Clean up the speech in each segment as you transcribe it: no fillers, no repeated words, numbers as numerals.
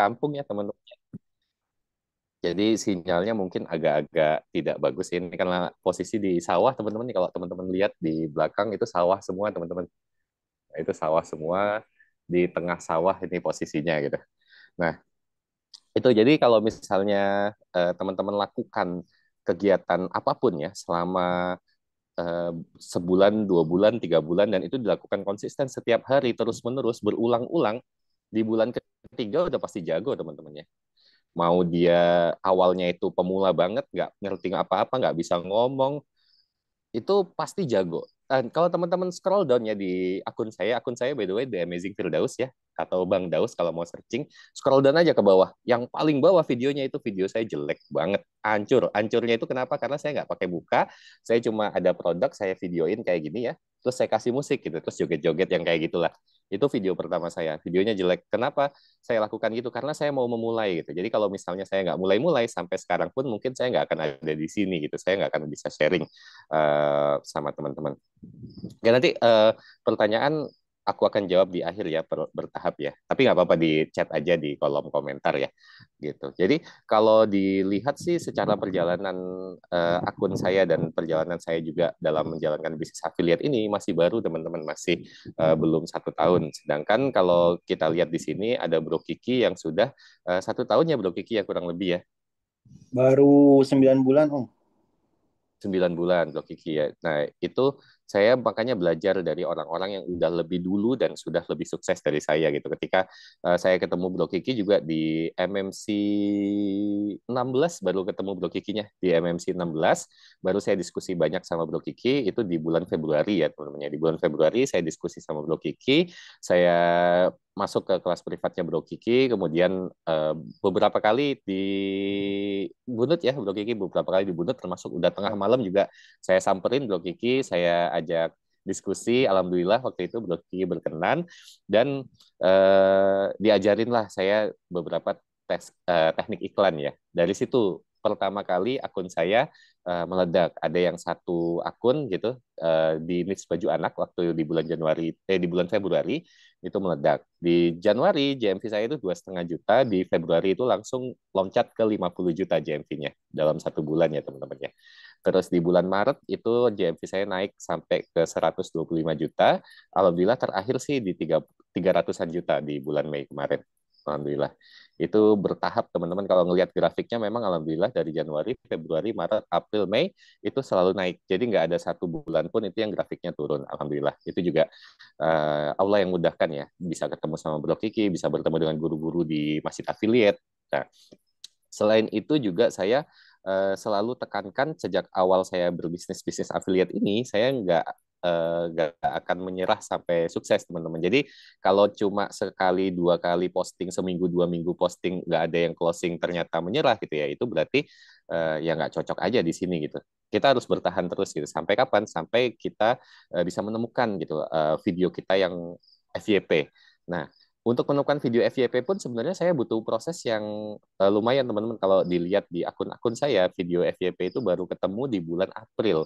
kampung ya teman-teman. Jadi sinyalnya mungkin agak-agak tidak bagus ini karena posisi di sawah teman-teman. Kalau teman-teman lihat di belakang itu sawah semua teman-teman. Nah, itu sawah semua di tengah sawah ini posisinya gitu. Nah, itu jadi kalau misalnya teman-teman lakukan kegiatan apapun ya selama eh, sebulan, 2 bulan, 3 bulan dan itu dilakukan konsisten setiap hari terus-menerus berulang-ulang di bulan ketiga udah pasti jago teman-teman ya. Mau dia awalnya itu pemula banget, nggak ngerti apa-apa, nggak bisa ngomong, itu pasti jago. Dan kalau teman-teman scroll down ya di akun saya by the way The Amazing Firdaus ya, atau Bang Daus kalau mau searching, scroll down aja ke bawah. Yang paling bawah videonya itu video saya jelek banget, hancur. Hancurnya itu kenapa? Karena saya nggak pakai muka, saya cuma ada produk, saya videoin kayak gini ya, terus saya kasih musik gitu, terus joget-joget yang kayak gitulah. Itu video pertama saya, videonya jelek. Kenapa saya lakukan gitu? Karena saya mau memulai gitu. Jadi kalau misalnya saya nggak mulai-mulai sampai sekarang pun mungkin saya nggak akan ada di sini gitu. Saya nggak akan bisa sharing sama teman-teman. Oke, nanti pertanyaan aku akan jawab di akhir ya, bertahap ya. Tapi nggak apa-apa di chat aja di kolom komentar ya, gitu. Jadi kalau dilihat sih secara perjalanan akun saya dan perjalanan saya juga dalam menjalankan bisnis affiliate ini masih baru teman-teman, masih belum 1 tahun. Sedangkan kalau kita lihat di sini ada Bro Kiki yang sudah 1 tahun ya Bro Kiki ya kurang lebih ya. Baru 9 bulan, Om. 9 bulan Blok Kiki ya. Nah, itu saya makanya belajar dari orang-orang yang udah lebih dulu dan sudah lebih sukses dari saya gitu. Ketika saya ketemu Blok Kiki juga di MMC 16 baru ketemu Blok Kikinya di MMC 16, baru saya diskusi banyak sama Blok Kiki itu di bulan Februari ya teman-teman. Di bulan Februari saya diskusi sama Blok Kiki, saya masuk ke kelas privatnya Bro Kiki, kemudian beberapa kali dibunut ya Bro Kiki, beberapa kali dibunut, termasuk udah tengah malam juga saya samperin Bro Kiki, saya ajak diskusi, alhamdulillah waktu itu Bro Kiki berkenan dan diajarin lah saya beberapa teknik iklan ya. Dari situ pertama kali akun saya meledak. Ada yang satu akun gitu di niche baju anak waktu di bulan Januari, di bulan Februari itu meledak. Di Januari JMV saya itu 2,5 juta, di Februari itu langsung loncat ke 50 juta JMV-nya dalam 1 bulan ya teman-teman ya. Terus di bulan Maret itu JMV saya naik sampai ke 125 juta. Alhamdulillah terakhir sih di 300-an juta di bulan Mei kemarin. Alhamdulillah. Itu bertahap teman-teman. Kalau ngelihat grafiknya memang alhamdulillah dari Januari, Februari, Maret, April, Mei itu selalu naik. Jadi nggak ada 1 bulan pun itu yang grafiknya turun. Alhamdulillah. Itu juga Allah yang mudahkan ya. Bisa ketemu sama Bro Kiki, bisa bertemu dengan guru-guru di masjid affiliate. Nah, selain itu juga saya selalu tekankan sejak awal saya berbisnis bisnis affiliate ini, saya nggak akan menyerah sampai sukses teman-teman. Jadi kalau cuma sekali 2 kali posting seminggu 2 minggu posting nggak ada yang closing ternyata menyerah gitu ya, itu berarti ya nggak cocok aja di sini gitu. Kita harus bertahan terus gitu. Sampai kapan? Sampai kita bisa menemukan gitu video kita yang FYP. Nah, untuk menemukan video FYP pun sebenarnya saya butuh proses yang lumayan teman-teman. Kalau dilihat di akun-akun saya, video FYP itu baru ketemu di bulan April.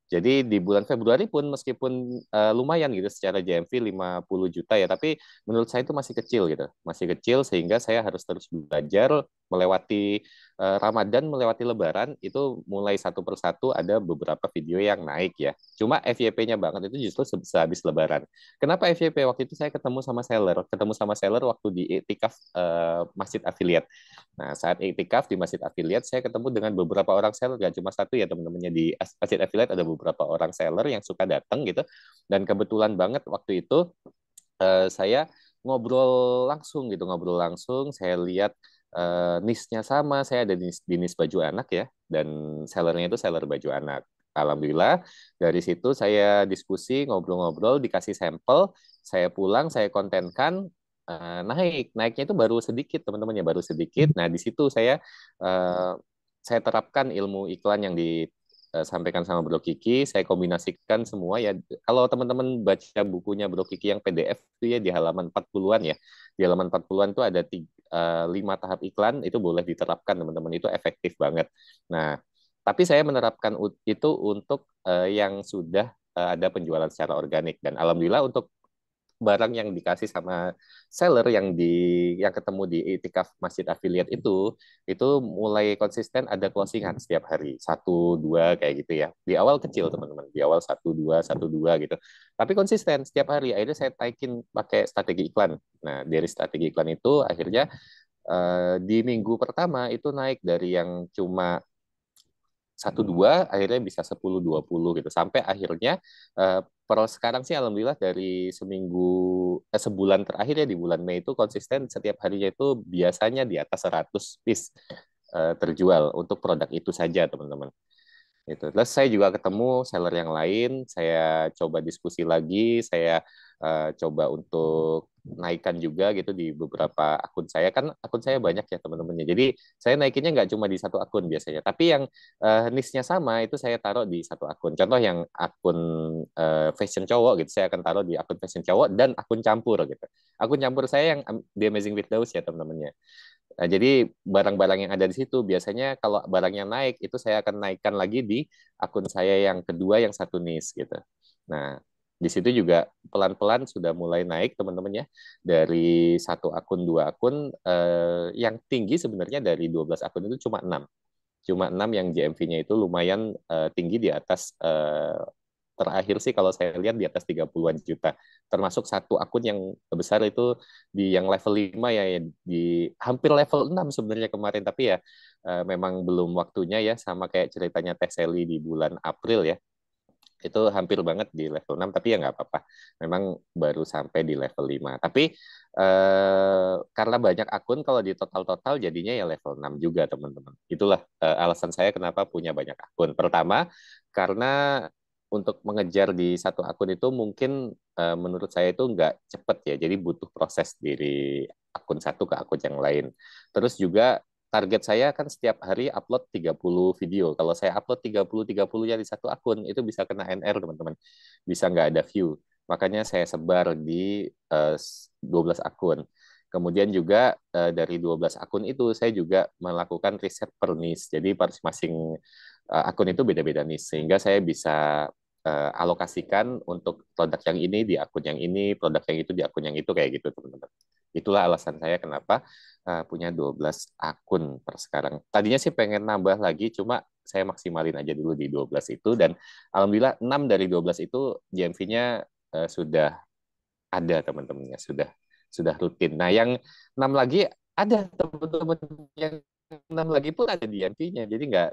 Jadi di bulan Februari pun meskipun lumayan gitu secara JMV 50 juta ya, tapi menurut saya itu masih kecil gitu. Masih kecil sehingga saya harus terus belajar melewati Ramadan, melewati Lebaran, itu mulai satu persatu ada beberapa video yang naik ya. Cuma FYP-nya banget itu justru sehabis Lebaran. Kenapa FYP? Waktu itu saya ketemu sama seller waktu di iktikaf Masjid Affiliate. Nah, saat iktikaf di Masjid Affiliate, saya ketemu dengan beberapa orang seller, gak cuma satu ya teman-temannya di Masjid Affiliate, ada beberapa orang seller yang suka datang gitu. Dan kebetulan banget waktu itu saya ngobrol langsung, saya lihat niche-nya sama, saya ada di niche baju anak ya, dan sellernya itu seller baju anak. Alhamdulillah, dari situ saya diskusi, ngobrol-ngobrol, dikasih sampel, saya pulang, saya kontenkan, naiknya itu baru sedikit teman-teman ya, baru sedikit. Nah di situ eh, saya terapkan ilmu iklan yang disampaikan sama Bro Kiki, saya kombinasikan semua ya. Kalau teman-teman baca bukunya Bro Kiki yang PDF itu ya di halaman 40-an ya, di halaman 40-an itu ada 5 tahap iklan, itu boleh diterapkan teman-teman, itu efektif banget. Nah tapi saya menerapkan itu untuk yang sudah ada penjualan secara organik, dan alhamdulillah untuk barang yang dikasih sama seller yang ketemu di itikaf masjid affiliate itu mulai konsisten ada closingan setiap hari satu dua kayak gitu ya. Di awal kecil teman-teman, di awal satu dua gitu. Tapi konsisten setiap hari. Akhirnya saya taikin pakai strategi iklan. Nah dari strategi iklan itu akhirnya di minggu pertama itu naik dari yang cuma satu dua akhirnya bisa 10 20 gitu sampai akhirnya per sekarang sih alhamdulillah dari sebulan terakhir ya di bulan Mei itu konsisten setiap harinya itu biasanya di atas 100 piece terjual untuk produk itu saja teman-teman. Itu. Terus saya juga ketemu seller yang lain, saya coba diskusi lagi, saya coba untuk naikkan juga gitu di beberapa akun saya. Kan akun saya banyak ya teman-temannya. Jadi saya naikinnya nggak cuma di satu akun biasanya, tapi yang niche-nya sama itu saya taruh di satu akun. Contoh yang akun fashion cowok gitu, saya akan taruh di akun fashion cowok dan akun campur gitu. Akun campur saya yang The Amazing Firdaus ya teman-temannya. Nah, jadi barang-barang yang ada di situ biasanya kalau barangnya naik itu saya akan naikkan lagi di akun saya yang kedua yang satu niche gitu. Nah, di situ juga pelan-pelan sudah mulai naik teman-teman ya. Dari satu akun dua akun yang tinggi sebenarnya dari 12 akun itu cuma 6. Cuma 6 yang GMV-nya itu lumayan tinggi di atas terakhir sih kalau saya lihat di atas 30-an juta. Termasuk satu akun yang besar itu di yang level 5 ya, di hampir level 6 sebenarnya kemarin. Tapi ya memang belum waktunya ya, sama kayak ceritanya Teh Sally di bulan April ya. Itu hampir banget di level 6 tapi ya nggak apa-apa. Memang baru sampai di level 5. Tapi karena banyak akun, kalau di total-total jadinya ya level 6 juga, teman-teman. Itulah alasan saya kenapa punya banyak akun. Pertama, karena untuk mengejar di satu akun itu mungkin menurut saya itu nggak cepet ya, jadi butuh proses dari akun satu ke akun yang lain. Terus juga target saya kan setiap hari upload 30 video. Kalau saya upload 30 ya di satu akun, itu bisa kena NR, teman-teman. Bisa nggak ada view. Makanya saya sebar di 12 akun. Kemudian juga dari 12 akun itu saya juga melakukan riset per niche. Jadi masing-masing akun itu beda-beda niche. Sehingga saya bisa alokasikan untuk produk yang ini di akun yang ini, produk yang itu di akun yang itu, kayak gitu teman-teman. Itulah alasan saya kenapa punya 12 akun per sekarang. Tadinya sih pengen nambah lagi, cuma saya maksimalin aja dulu di 12 itu, dan alhamdulillah 6 dari 12 itu GMV-nya sudah ada teman-temannya, sudah rutin. Nah, yang 6 lagi ada teman-teman, yang 6 lagi pun ada di GMV-nya. Jadi nggak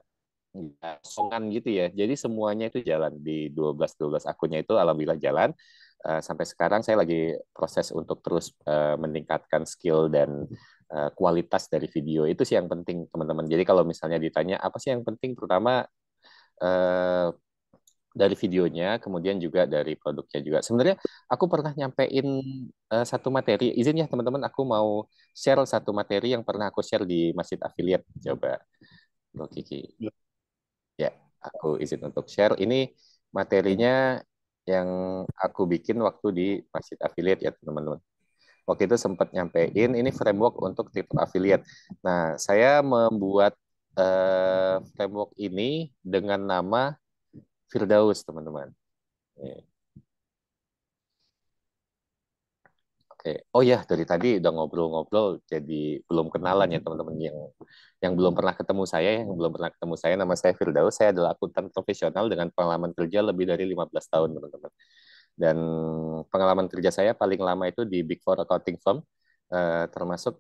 songan gitu ya. Jadi semuanya itu jalan di 12 akunnya itu alhamdulillah jalan. Sampai sekarang saya lagi proses untuk terus meningkatkan skill dan kualitas dari video. Itu sih yang penting teman-teman. Jadi kalau misalnya ditanya apa sih yang penting, terutama eh, dari videonya, kemudian juga dari produknya juga. Sebenarnya aku pernah nyampein satu materi. Izin ya teman-teman, aku mau share satu materi yang pernah aku share di Masjid Affiliate. Coba, Bro Kiki. Ya, aku izin untuk share. Ini materinya yang aku bikin waktu di Masjid Affiliate ya teman-teman. Waktu itu sempat nyampein ini framework untuk tipe affiliate. Nah, saya membuat framework ini dengan nama Firdaus, teman-teman. Oke. Oh ya, dari tadi udah ngobrol-ngobrol, jadi belum kenalan ya teman-teman yang belum pernah ketemu saya, nama saya Firdaus, saya adalah akuntan profesional dengan pengalaman kerja lebih dari 15 tahun, teman-teman. Dan pengalaman kerja saya paling lama itu di Big Four accounting firm, termasuk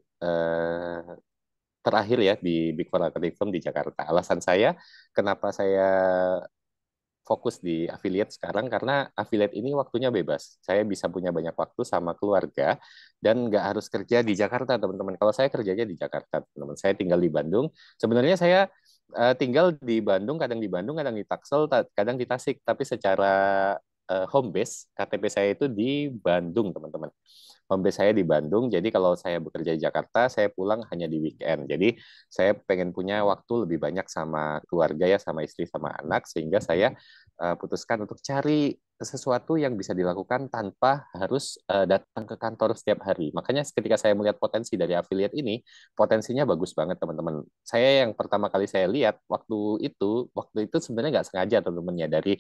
terakhir ya di Big Four accounting firm di Jakarta. Alasan saya kenapa saya fokus di affiliate sekarang karena affiliate ini waktunya bebas. Saya bisa punya banyak waktu sama keluarga dan nggak harus kerja di Jakarta, teman-teman. Kalau saya kerjanya di Jakarta, teman-teman. Saya tinggal di Bandung. Sebenarnya saya tinggal di Bandung, kadang di Tangsel, kadang di Tasik. Tapi secara home base, KTP saya itu di Bandung, teman-teman. Home base saya di Bandung, jadi kalau saya bekerja di Jakarta, saya pulang hanya di weekend. Jadi saya pengen punya waktu lebih banyak sama keluarga ya, sama istri, sama anak, sehingga saya putuskan untuk cari sesuatu yang bisa dilakukan tanpa harus datang ke kantor setiap hari. Makanya ketika saya melihat potensi dari affiliate ini, potensinya bagus banget teman-teman. Saya yang pertama kali saya lihat waktu itu sebenarnya nggak sengaja teman-teman ya, dari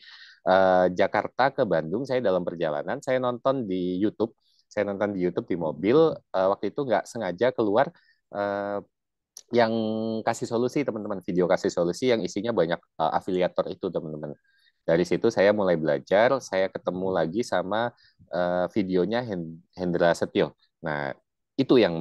Jakarta ke Bandung, saya dalam perjalanan, saya nonton di YouTube saya nonton di YouTube di mobil, waktu itu nggak sengaja keluar uh, yang kasih solusi teman-teman, video kasih solusi yang isinya banyak afiliator itu teman-teman. Dari situ saya mulai belajar, saya ketemu lagi sama videonya Hendra Setio. Nah, itu yang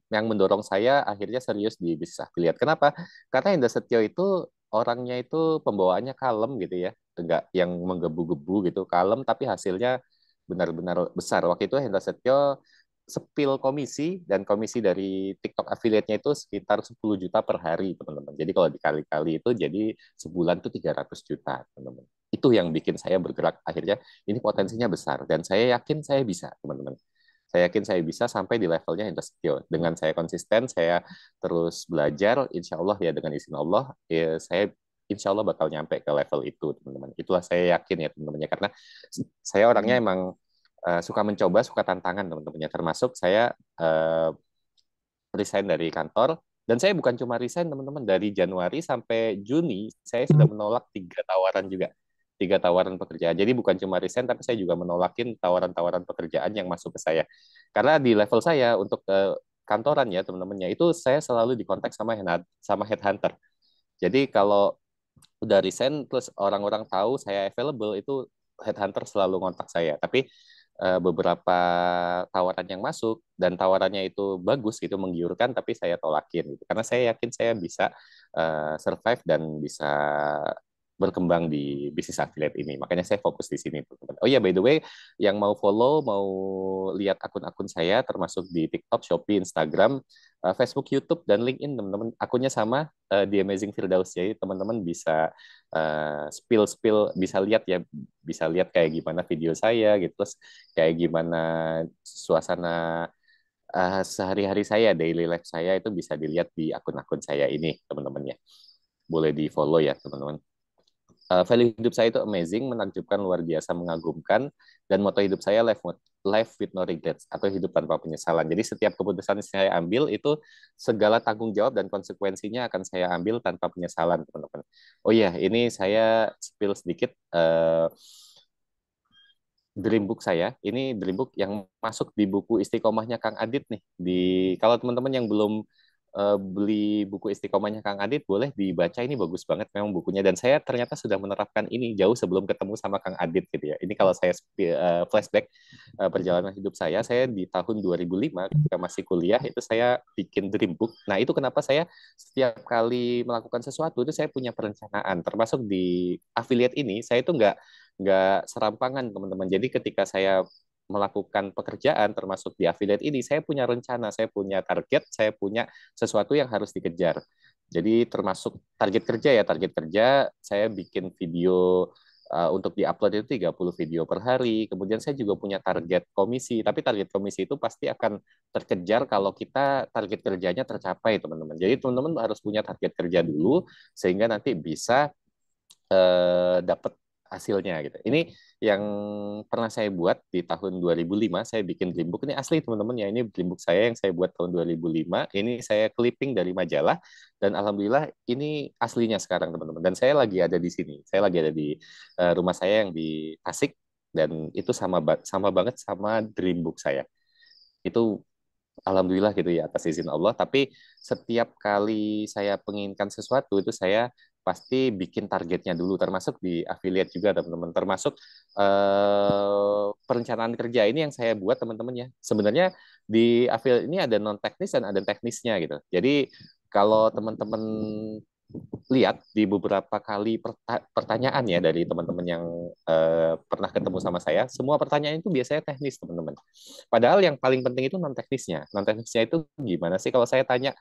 mendorong saya akhirnya serius di bisnis afiliat. Kenapa? Karena Hendra Setio itu orangnya itu pembawaannya kalem gitu ya, enggak yang menggebu-gebu gitu, kalem tapi hasilnya benar-benar besar. Waktu itu Hendra Setio sepil komisi, dan komisi dari TikTok affiliate-nya itu sekitar 10 juta per hari, teman-teman. Jadi kalau dikali-kali itu jadi sebulan tuh 300 juta, teman-teman. Itu yang bikin saya bergerak akhirnya ini potensinya besar dan saya yakin saya bisa, teman-teman. Saya yakin saya bisa sampai di levelnya Industrio. Dengan saya konsisten, saya terus belajar, insya Allah ya dengan izin Allah, ya, saya insya Allah bakal nyampe ke level itu, teman-teman. Itulah saya yakin ya, teman-teman. Karena saya orangnya emang suka mencoba, suka tantangan, teman-temannya. Termasuk saya resign dari kantor, dan saya bukan cuma resign, teman-teman. Dari Januari sampai Juni, saya sudah menolak 3 tawaran juga. 3 tawaran pekerjaan. Jadi bukan cuma resign, tapi saya juga menolakin tawaran-tawaran pekerjaan yang masuk ke saya. Karena di level saya, untuk kantoran ya, teman-temannya, itu saya selalu dikontak sama headhunter. Jadi kalau udah resign, terus orang-orang tahu saya available, itu headhunter selalu kontak saya. Tapi beberapa tawaran yang masuk dan tawarannya itu bagus gitu, menggiurkan, tapi saya tolakin gitu karena saya yakin saya bisa survive dan bisa berkembang di bisnis affiliate ini. Makanya saya fokus di sini, teman-teman. Oh iya, by the way, yang mau follow, mau lihat akun-akun saya termasuk di TikTok, Shopee, Instagram, Facebook, YouTube, dan LinkedIn, teman-teman. Akunnya sama, The Amazing Firdaus. Jadi teman-teman bisa spill-spill, bisa lihat ya, bisa lihat kayak gimana video saya gitu, terus kayak gimana suasana sehari-hari saya, daily life saya itu bisa dilihat di akun-akun saya ini, teman-teman ya. Boleh di-follow ya, teman-teman. Value hidup saya itu amazing, menakjubkan, luar biasa, mengagumkan, dan moto hidup saya life with no regrets, atau hidup tanpa penyesalan. Jadi setiap keputusan yang saya ambil itu segala tanggung jawab dan konsekuensinya akan saya ambil tanpa penyesalan, teman-teman. Oh iya, ini saya spill sedikit. Dream book saya, ini dream book yang masuk di buku Istiqomahnya Kang Adit nih. Kalau teman-teman yang belum beli buku Istiqomahnya Kang Adit, boleh dibaca, ini bagus banget memang bukunya, dan saya ternyata sudah menerapkan ini jauh sebelum ketemu sama Kang Adit gitu ya. Ini kalau saya flashback perjalanan hidup saya di tahun 2005 ketika masih kuliah itu saya bikin dream book. Nah, itu kenapa saya setiap kali melakukan sesuatu itu saya punya perencanaan, termasuk di affiliate ini saya itu nggak serampangan, teman-teman. Jadi ketika saya melakukan pekerjaan termasuk di affiliate ini, saya punya rencana, saya punya target, saya punya sesuatu yang harus dikejar. Jadi termasuk target kerja ya, target kerja saya bikin video untuk diupload itu 30 video per hari. Kemudian saya juga punya target komisi, tapi target komisi itu pasti akan terkejar kalau kita target kerjanya tercapai, teman-teman. Jadi teman-teman harus punya target kerja dulu sehingga nanti bisa dapat hasilnya gitu. Ini yang pernah saya buat di tahun 2005, saya bikin dream book. Ini asli teman-teman ya, ini dream book saya yang saya buat tahun 2005. Ini saya clipping dari majalah dan alhamdulillah ini aslinya sekarang, teman-teman. Dan saya lagi ada di sini. Saya lagi ada di rumah saya yang di Tasik, dan itu sama banget sama dream book saya. Itu alhamdulillah gitu ya, atas izin Allah. Tapi setiap kali saya menginginkan sesuatu itu saya pasti bikin targetnya dulu, termasuk di affiliate juga, teman-teman. Termasuk perencanaan kerja ini yang saya buat, teman-teman ya. Sebenarnya di affiliate ini ada non teknis dan ada teknisnya gitu. Jadi kalau teman-teman lihat di beberapa kali pertanyaan ya dari teman-teman yang pernah ketemu sama saya, semua pertanyaan itu biasanya teknis, teman-teman. Padahal yang paling penting itu non teknisnya. Non teknisnya itu gimana sih? Kalau saya tanya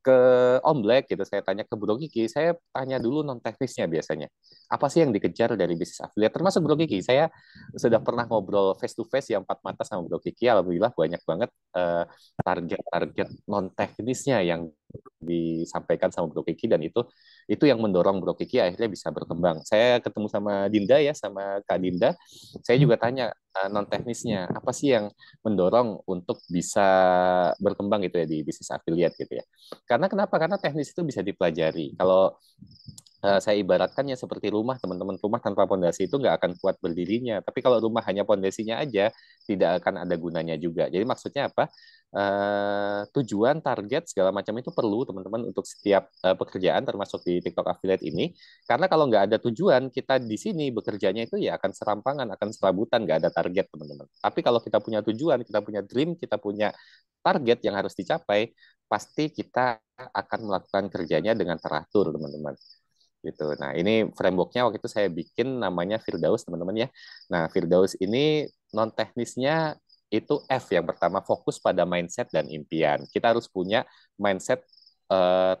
ke Om Black gitu, saya tanya ke Bro Kiki, saya tanya dulu non teknisnya biasanya. Apa sih yang dikejar dari bisnis affiliate? Termasuk Bro Kiki, saya sudah pernah ngobrol face to face yang empat mata sama Bro Kiki. Alhamdulillah banyak banget target-target non teknisnya yang disampaikan sama Bro Kiki, dan itu yang mendorong Bro Kiki akhirnya bisa berkembang. Saya ketemu sama Dinda ya, sama Kak Dinda. Saya juga tanya non teknisnya apa sih yang mendorong untuk bisa berkembang gitu ya di bisnis affiliate gitu ya. Karena kenapa? Karena teknis itu bisa dipelajari. Kalau saya ibaratkan ya seperti rumah, teman-teman. Rumah tanpa pondasi itu nggak akan kuat berdirinya. Tapi kalau rumah hanya pondasinya aja, tidak akan ada gunanya juga. Jadi maksudnya apa? Tujuan, target, segala macam itu perlu teman-teman untuk setiap pekerjaan, termasuk di TikTok Affiliate ini. Karena kalau nggak ada tujuan, kita di sini bekerjanya itu ya akan serampangan, akan serabutan, nggak ada target, teman-teman. Tapi kalau kita punya tujuan, kita punya dream, kita punya target yang harus dicapai, pasti kita akan melakukan kerjanya dengan teratur, teman-teman gitu. Nah, ini frameworknya waktu itu saya bikin namanya Firdaus, teman-teman ya. Nah, Firdaus ini non teknisnya itu F yang pertama, fokus pada mindset dan impian. Kita harus punya mindset,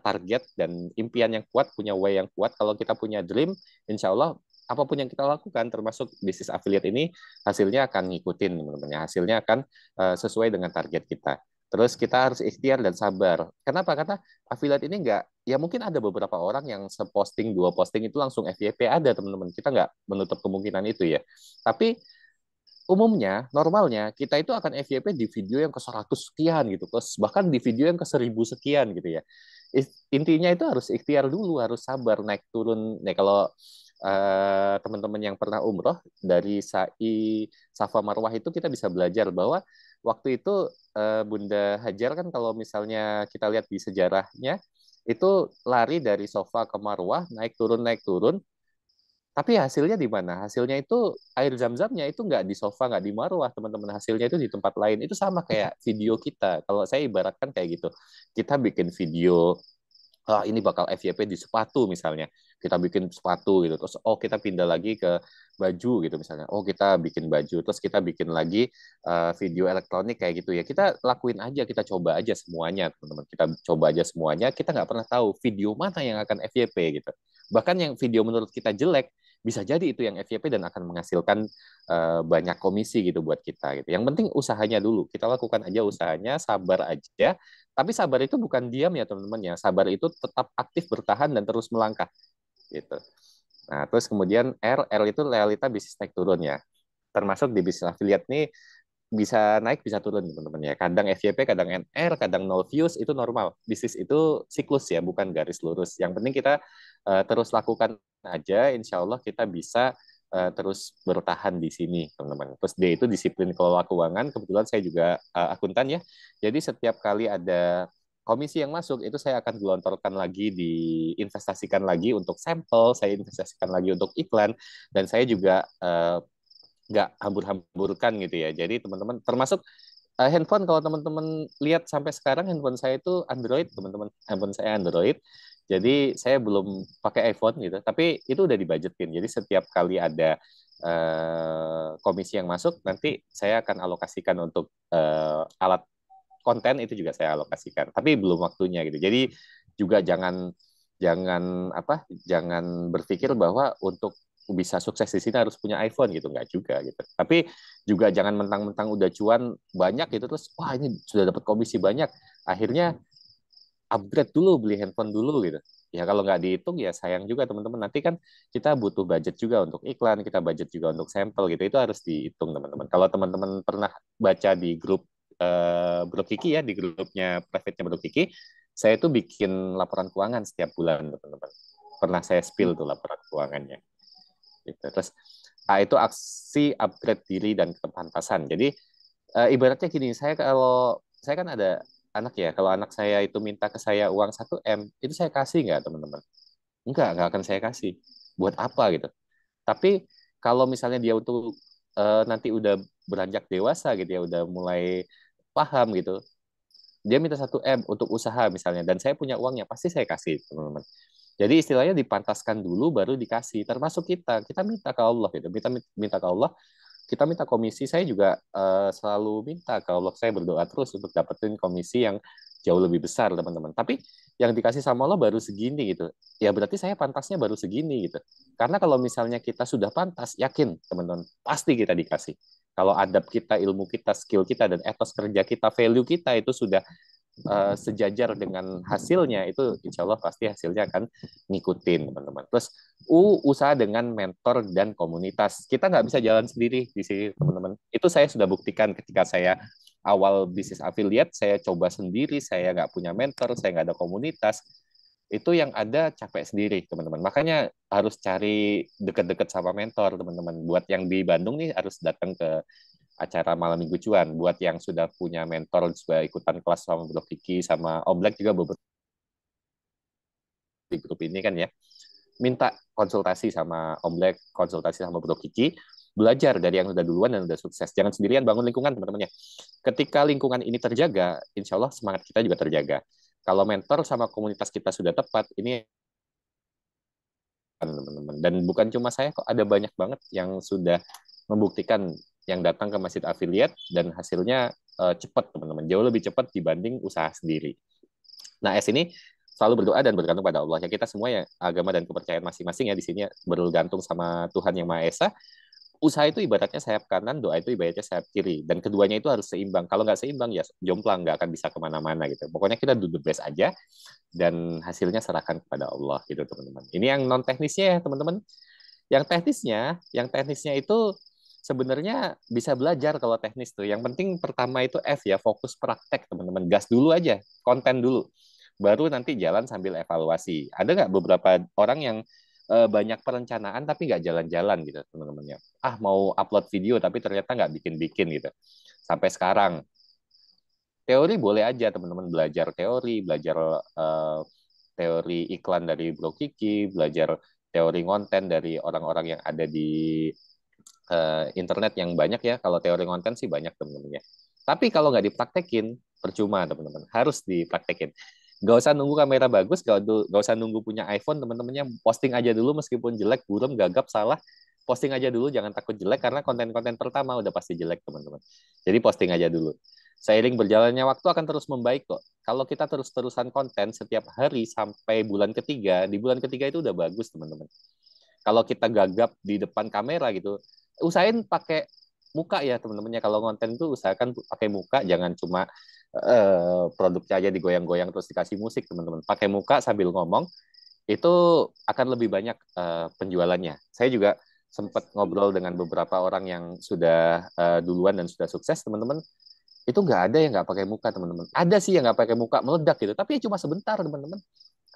target dan impian yang kuat, punya way yang kuat. Kalau kita punya dream, insya Allah apapun yang kita lakukan, termasuk bisnis affiliate ini, hasilnya akan ngikutin, teman-teman ya. Hasilnya akan sesuai dengan target kita. Terus kita harus ikhtiar dan sabar. Kenapa? Karena affiliate ini enggak, ya mungkin ada beberapa orang yang seposting, dua posting itu langsung FYP, ada teman-teman. Kita nggak menutup kemungkinan itu ya. Tapi umumnya, normalnya, kita itu akan FYP di video yang ke 100 sekian gitu. Bahkan di video yang ke 1000 sekian gitu ya. Intinya itu harus ikhtiar dulu, harus sabar, naik turun. Nih, kalau teman-teman yang pernah umroh, dari Sa'i, Safa Marwah itu kita bisa belajar bahwa waktu itu Bunda Hajar kan kalau misalnya kita lihat di sejarahnya, itu lari dari sofa ke Marwah, naik turun, tapi hasilnya di mana? Hasilnya itu air zam-zamnya itu nggak di sofa, nggak di Marwah, teman-teman. Hasilnya itu di tempat lain. Itu sama kayak video kita. Kalau saya ibaratkan kayak gitu. Kita bikin video, ini bakal FYP di sepatu misalnya. Kita bikin sepatu gitu. Terus kita pindah lagi ke baju gitu misalnya. Kita bikin baju. Terus kita bikin lagi video elektronik kayak gitu ya. Kita lakuin aja, kita coba aja semuanya, teman-teman. Kita coba aja semuanya. Kita nggak pernah tahu video mana yang akan FYP gitu. Bahkan yang video menurut kita jelek, bisa jadi itu yang FYP dan akan menghasilkan banyak komisi gitu buat kita gitu. Yang penting usahanya dulu. Kita lakukan aja usahanya, sabar aja. Tapi sabar itu bukan diam ya teman-teman ya. Sabar itu tetap aktif bertahan dan terus melangkah gitu. Nah, terus kemudian R itu realita bisnis naik turun ya. Termasuk di bisnis affiliate nih bisa naik bisa turun teman-teman ya. Kadang FYP, kadang NR, kadang nol views itu normal. Bisnis itu siklus ya, bukan garis lurus. Yang penting kita terus lakukan aja, insya Allah kita bisa terus bertahan di sini, teman-teman. Terus D itu disiplin kelola keuangan. Kebetulan saya juga akuntan ya. Jadi setiap kali ada komisi yang masuk, itu saya akan gelontorkan lagi, diinvestasikan lagi untuk sampel, saya investasikan lagi untuk iklan, dan saya juga nggak hambur-hamburkan gitu ya. Jadi teman-teman, termasuk handphone, kalau teman-teman lihat sampai sekarang handphone saya itu Android, teman-teman. Handphone saya Android. Jadi saya belum pakai iPhone gitu, tapi itu udah dibudgetin. Jadi setiap kali ada komisi yang masuk, nanti saya akan alokasikan untuk alat konten, itu juga saya alokasikan. Tapi belum waktunya gitu. Jadi juga jangan jangan jangan berpikir bahwa untuk bisa sukses di sini harus punya iPhone gitu, nggak juga gitu. Tapi juga jangan mentang-mentang udah cuan banyak gitu terus wah ini sudah dapat komisi banyak, akhirnya upgrade dulu, beli handphone dulu gitu. Ya kalau nggak dihitung ya sayang juga teman-teman. Nanti kan kita butuh budget juga untuk iklan, kita budget juga untuk sampel gitu. Itu harus dihitung teman-teman. Kalau teman-teman pernah baca di grup Bro Kiki ya, di grupnya private-nya Bro Kiki, saya tuh bikin laporan keuangan setiap bulan teman-teman. Pernah saya spill tuh laporan keuangannya. Gitu. Terus itu aksi upgrade diri dan kepantasan. Jadi ibaratnya gini, saya kan ada anak ya, kalau anak saya itu minta ke saya uang 1 M, itu saya kasih nggak teman-teman? Nggak akan saya kasih. Buat apa gitu? Tapi kalau misalnya dia untuk nanti udah beranjak dewasa gitu ya, udah mulai paham gitu, dia minta 1 M untuk usaha misalnya, dan saya punya uangnya, pasti saya kasih teman-teman. Jadi istilahnya dipantaskan dulu baru dikasih. Termasuk kita minta ke Allah gitu, minta ke Allah, kita minta komisi. Saya juga selalu minta ke Allah, saya berdoa terus untuk dapetin komisi yang jauh lebih besar teman-teman. Tapi yang dikasih sama Allah baru segini gitu, ya berarti saya pantasnya baru segini gitu. Karena kalau misalnya kita sudah pantas, yakin teman-teman pasti kita dikasih. Kalau adab kita, ilmu kita, skill kita, dan etos kerja kita, value kita itu sudah sejajar dengan hasilnya, itu insya Allah pasti hasilnya akan ngikutin teman-teman. Terus usaha dengan mentor dan komunitas. Kita nggak bisa jalan sendiri di sini teman-teman. Itu saya sudah buktikan ketika saya awal bisnis affiliate, saya coba sendiri, saya nggak punya mentor, saya nggak ada komunitas. itu yang ada capek sendiri, teman-teman. Makanya harus cari deket-deket sama mentor, teman-teman. Buat yang di Bandung nih harus datang ke acara malam minggu cuan. Buat yang sudah punya mentor, sudah ikutan kelas sama Bro Kiki, sama Om Black juga beberapa di grup ini kan ya. Minta konsultasi sama Om Black, konsultasi sama Bro Kiki, belajar dari yang udah duluan dan udah sukses. Jangan sendirian bangun lingkungan, teman-teman ya. Ketika lingkungan ini terjaga, insya Allah semangat kita juga terjaga. Kalau mentor sama komunitas kita sudah tepat, ini teman-teman. Dan bukan cuma saya kok, ada banyak banget yang sudah membuktikan yang datang ke masjid afiliat dan hasilnya cepat, teman-teman. Jauh lebih cepat dibanding usaha sendiri. Nah, ini selalu berdoa dan bergantung pada Allah. Ya, kita semua ya agama dan kepercayaan masing-masing ya di sini bergantung sama Tuhan Yang Maha Esa. Usaha itu ibaratnya sayap kanan, doa itu ibaratnya sayap kiri. Dan keduanya itu harus seimbang. Kalau nggak seimbang, ya jomplang, nggak akan bisa kemana-mana gitu. Pokoknya kita do the best aja, dan hasilnya serahkan kepada Allah gitu, teman-teman. Ini yang non-teknisnya ya, teman-teman. Yang teknisnya itu sebenarnya bisa belajar kalau teknis tuh. Yang penting pertama itu F ya, fokus praktek, teman-teman. Gas dulu aja, konten dulu. Baru nanti jalan sambil evaluasi. Ada nggak beberapa orang yang banyak perencanaan tapi nggak jalan-jalan gitu, teman-teman ya. Mau upload video tapi ternyata nggak bikin-bikin gitu. Sampai sekarang teori boleh aja teman-teman belajar teori, belajar teori iklan dari Bro Kiki, belajar teori konten dari orang-orang yang ada di internet yang banyak ya. Kalau teori konten sih banyak teman-teman ya. Tapi kalau nggak dipraktekin, percuma teman-teman. Harus dipraktekin. Gak usah nunggu kamera bagus, gak usah nunggu punya iPhone, teman-temannya posting aja dulu meskipun jelek, buram, gagap, salah. Posting aja dulu, jangan takut jelek, karena konten-konten pertama udah pasti jelek, teman-teman. Jadi posting aja dulu. Seiring berjalannya waktu akan terus membaik kok. Kalau kita terus-terusan konten setiap hari sampai bulan ketiga, di bulan ketiga itu udah bagus, teman-teman. Kalau kita gagap di depan kamera gitu, usahain pakai muka ya teman-temannya. Kalau konten itu usahakan pakai muka, jangan cuma produknya aja digoyang-goyang terus dikasih musik, teman-teman. Pakai muka sambil ngomong, itu akan lebih banyak penjualannya. Saya juga sempat ngobrol dengan beberapa orang yang sudah duluan dan sudah sukses, teman-teman. Itu nggak ada yang nggak pakai muka, teman-teman. Ada sih yang nggak pakai muka meledak gitu, tapi ya cuma sebentar, teman-teman.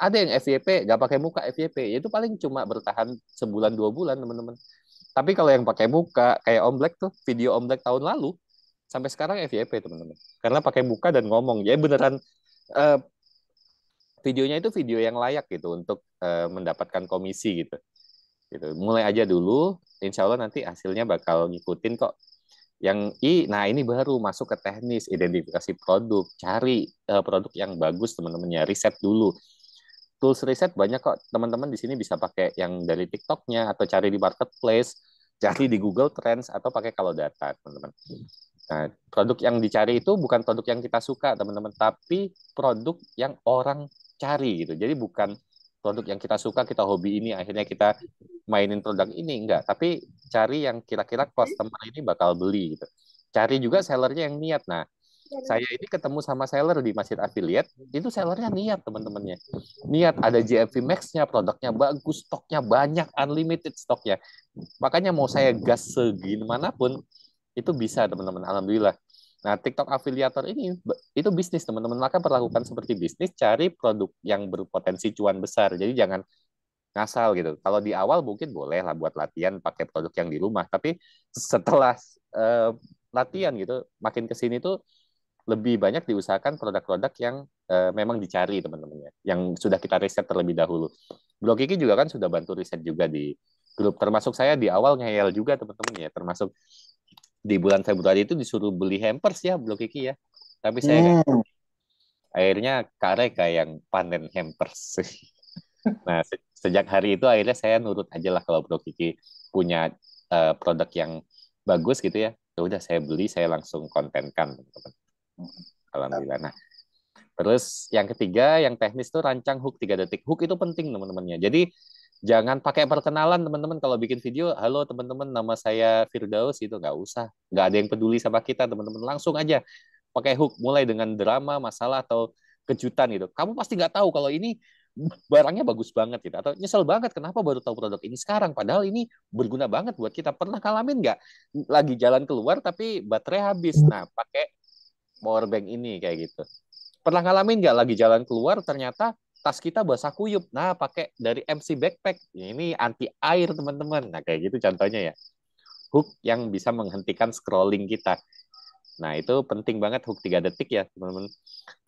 Ada yang FYP nggak pakai muka FYP, itu paling cuma bertahan sebulan 2 bulan, teman-teman. Tapi kalau yang pakai muka kayak Om Black tuh, video Om Black tahun lalu sampai sekarang FYP, teman-teman. Karena pakai muka dan ngomong, ya beneran uh, videonya itu video yang layak gitu untuk mendapatkan komisi gitu. Gitu. Mulai aja dulu, insya Allah nanti hasilnya bakal ngikutin kok. Nah ini baru masuk ke teknis, identifikasi produk, cari produk yang bagus, teman-teman ya, riset dulu. Tools riset banyak kok, teman-teman di sini bisa pakai yang dari TikTok-nya, atau cari di marketplace, cari di Google Trends, atau pakai kalau data, teman-teman. Nah, produk yang dicari itu bukan produk yang kita suka, teman-teman, tapi produk yang orang cari gitu. Jadi bukan produk yang kita suka, kita hobi ini, akhirnya kita mainin produk ini, enggak. Tapi cari yang kira-kira customer ini bakal beli gitu. Cari juga sellernya yang niat. Nah, saya ini ketemu sama seller di Masjid Affiliate, itu sellernya niat, teman-temannya. Niat, ada JFV Max-nya, produknya bagus, stoknya banyak, unlimited stoknya. Makanya mau saya gas segini manapun, itu bisa, teman-teman. Alhamdulillah. Nah, TikTok afiliator ini itu bisnis, teman-teman. Maka perlakukan seperti bisnis, cari produk yang berpotensi cuan besar. Jadi jangan ngasal gitu. Kalau di awal mungkin boleh lah buat latihan pakai produk yang di rumah, tapi setelah latihan gitu, makin ke sini tuh lebih banyak diusahakan produk-produk yang memang dicari, teman-teman ya, yang sudah kita riset terlebih dahulu. Blog Kiki juga kan sudah bantu riset juga di grup, termasuk saya di awal ngeyel juga, teman-teman ya, termasuk di bulan Februari itu disuruh beli hampers ya Blog Kiki ya, tapi saya nggak, Hmm. akhirnya Kareka yang panen hampers. Nah, sejak hari itu akhirnya saya nurut aja lah, kalau Bro Kiki punya produk yang bagus gitu ya, ya udah saya beli, saya langsung kontenkan, teman-teman. Alhamdulillah. Nah, terus yang ketiga, yang teknis tuh rancang hook 3 detik. Hook itu penting, teman-temannya. Jadi jangan pakai perkenalan, teman-teman. Kalau bikin video, halo teman-teman, nama saya Firdaus, itu nggak usah. Nggak ada yang peduli sama kita, teman-teman. Langsung aja pakai hook, mulai dengan drama, masalah, atau kejutan gitu. Kamu pasti nggak tahu kalau ini barangnya bagus banget gitu, atau nyesel banget kenapa baru tahu produk ini sekarang, padahal ini berguna banget buat kita. Pernah ngalamin nggak lagi jalan keluar tapi baterai habis, nah pakai power bank ini kayak gitu. Pernah ngalamin nggak lagi jalan keluar ternyata tas kita basah kuyup. Nah, pakai dari MC Backpack. Ini anti air, teman-teman. Nah, kayak gitu contohnya ya. Hook yang bisa menghentikan scrolling kita. Nah, itu penting banget hook 3 detik ya, teman-teman.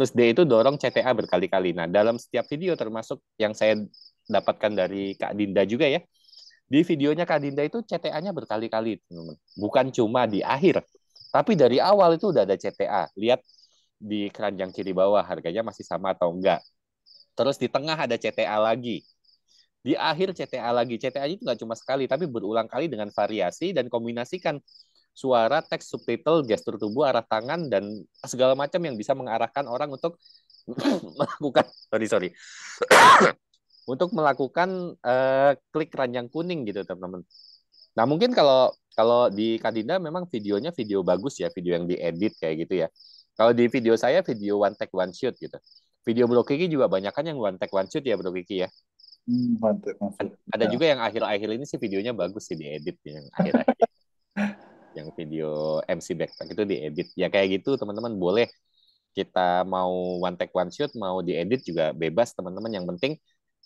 Terus dia itu dorong CTA berkali-kali. Nah, dalam setiap video termasuk yang saya dapatkan dari Kak Dinda juga ya. Di videonya Kak Dinda itu CTA-nya berkali-kali, teman-teman. Bukan cuma di akhir, tapi dari awal itu udah ada CTA. Lihat di keranjang kiri bawah, harganya masih sama atau enggak. Terus di tengah ada CTA lagi. Di akhir CTA lagi. CTA itu nggak cuma sekali, tapi berulang kali dengan variasi dan kombinasikan suara, teks, subtitle, gestur tubuh, arah tangan, dan segala macam yang bisa mengarahkan orang untuk melakukan, sorry, untuk melakukan klik keranjang kuning gitu, teman-teman. Nah, mungkin kalau kalau di Kadinda memang videonya video bagus ya, video yang diedit kayak gitu ya. Kalau di video saya video one take one shoot gitu. Video Bro Kiki juga banyak kan yang one take one shoot ya Bro Kiki ya. Mantap, maksud. Ada Ya. juga yang akhir-akhir ini sih videonya bagus sih diedit yang akhir-akhir. Yang video MC Backpack itu diedit. Ya kayak gitu teman-teman boleh kita mau one take one shoot, mau diedit juga bebas teman-teman. Yang penting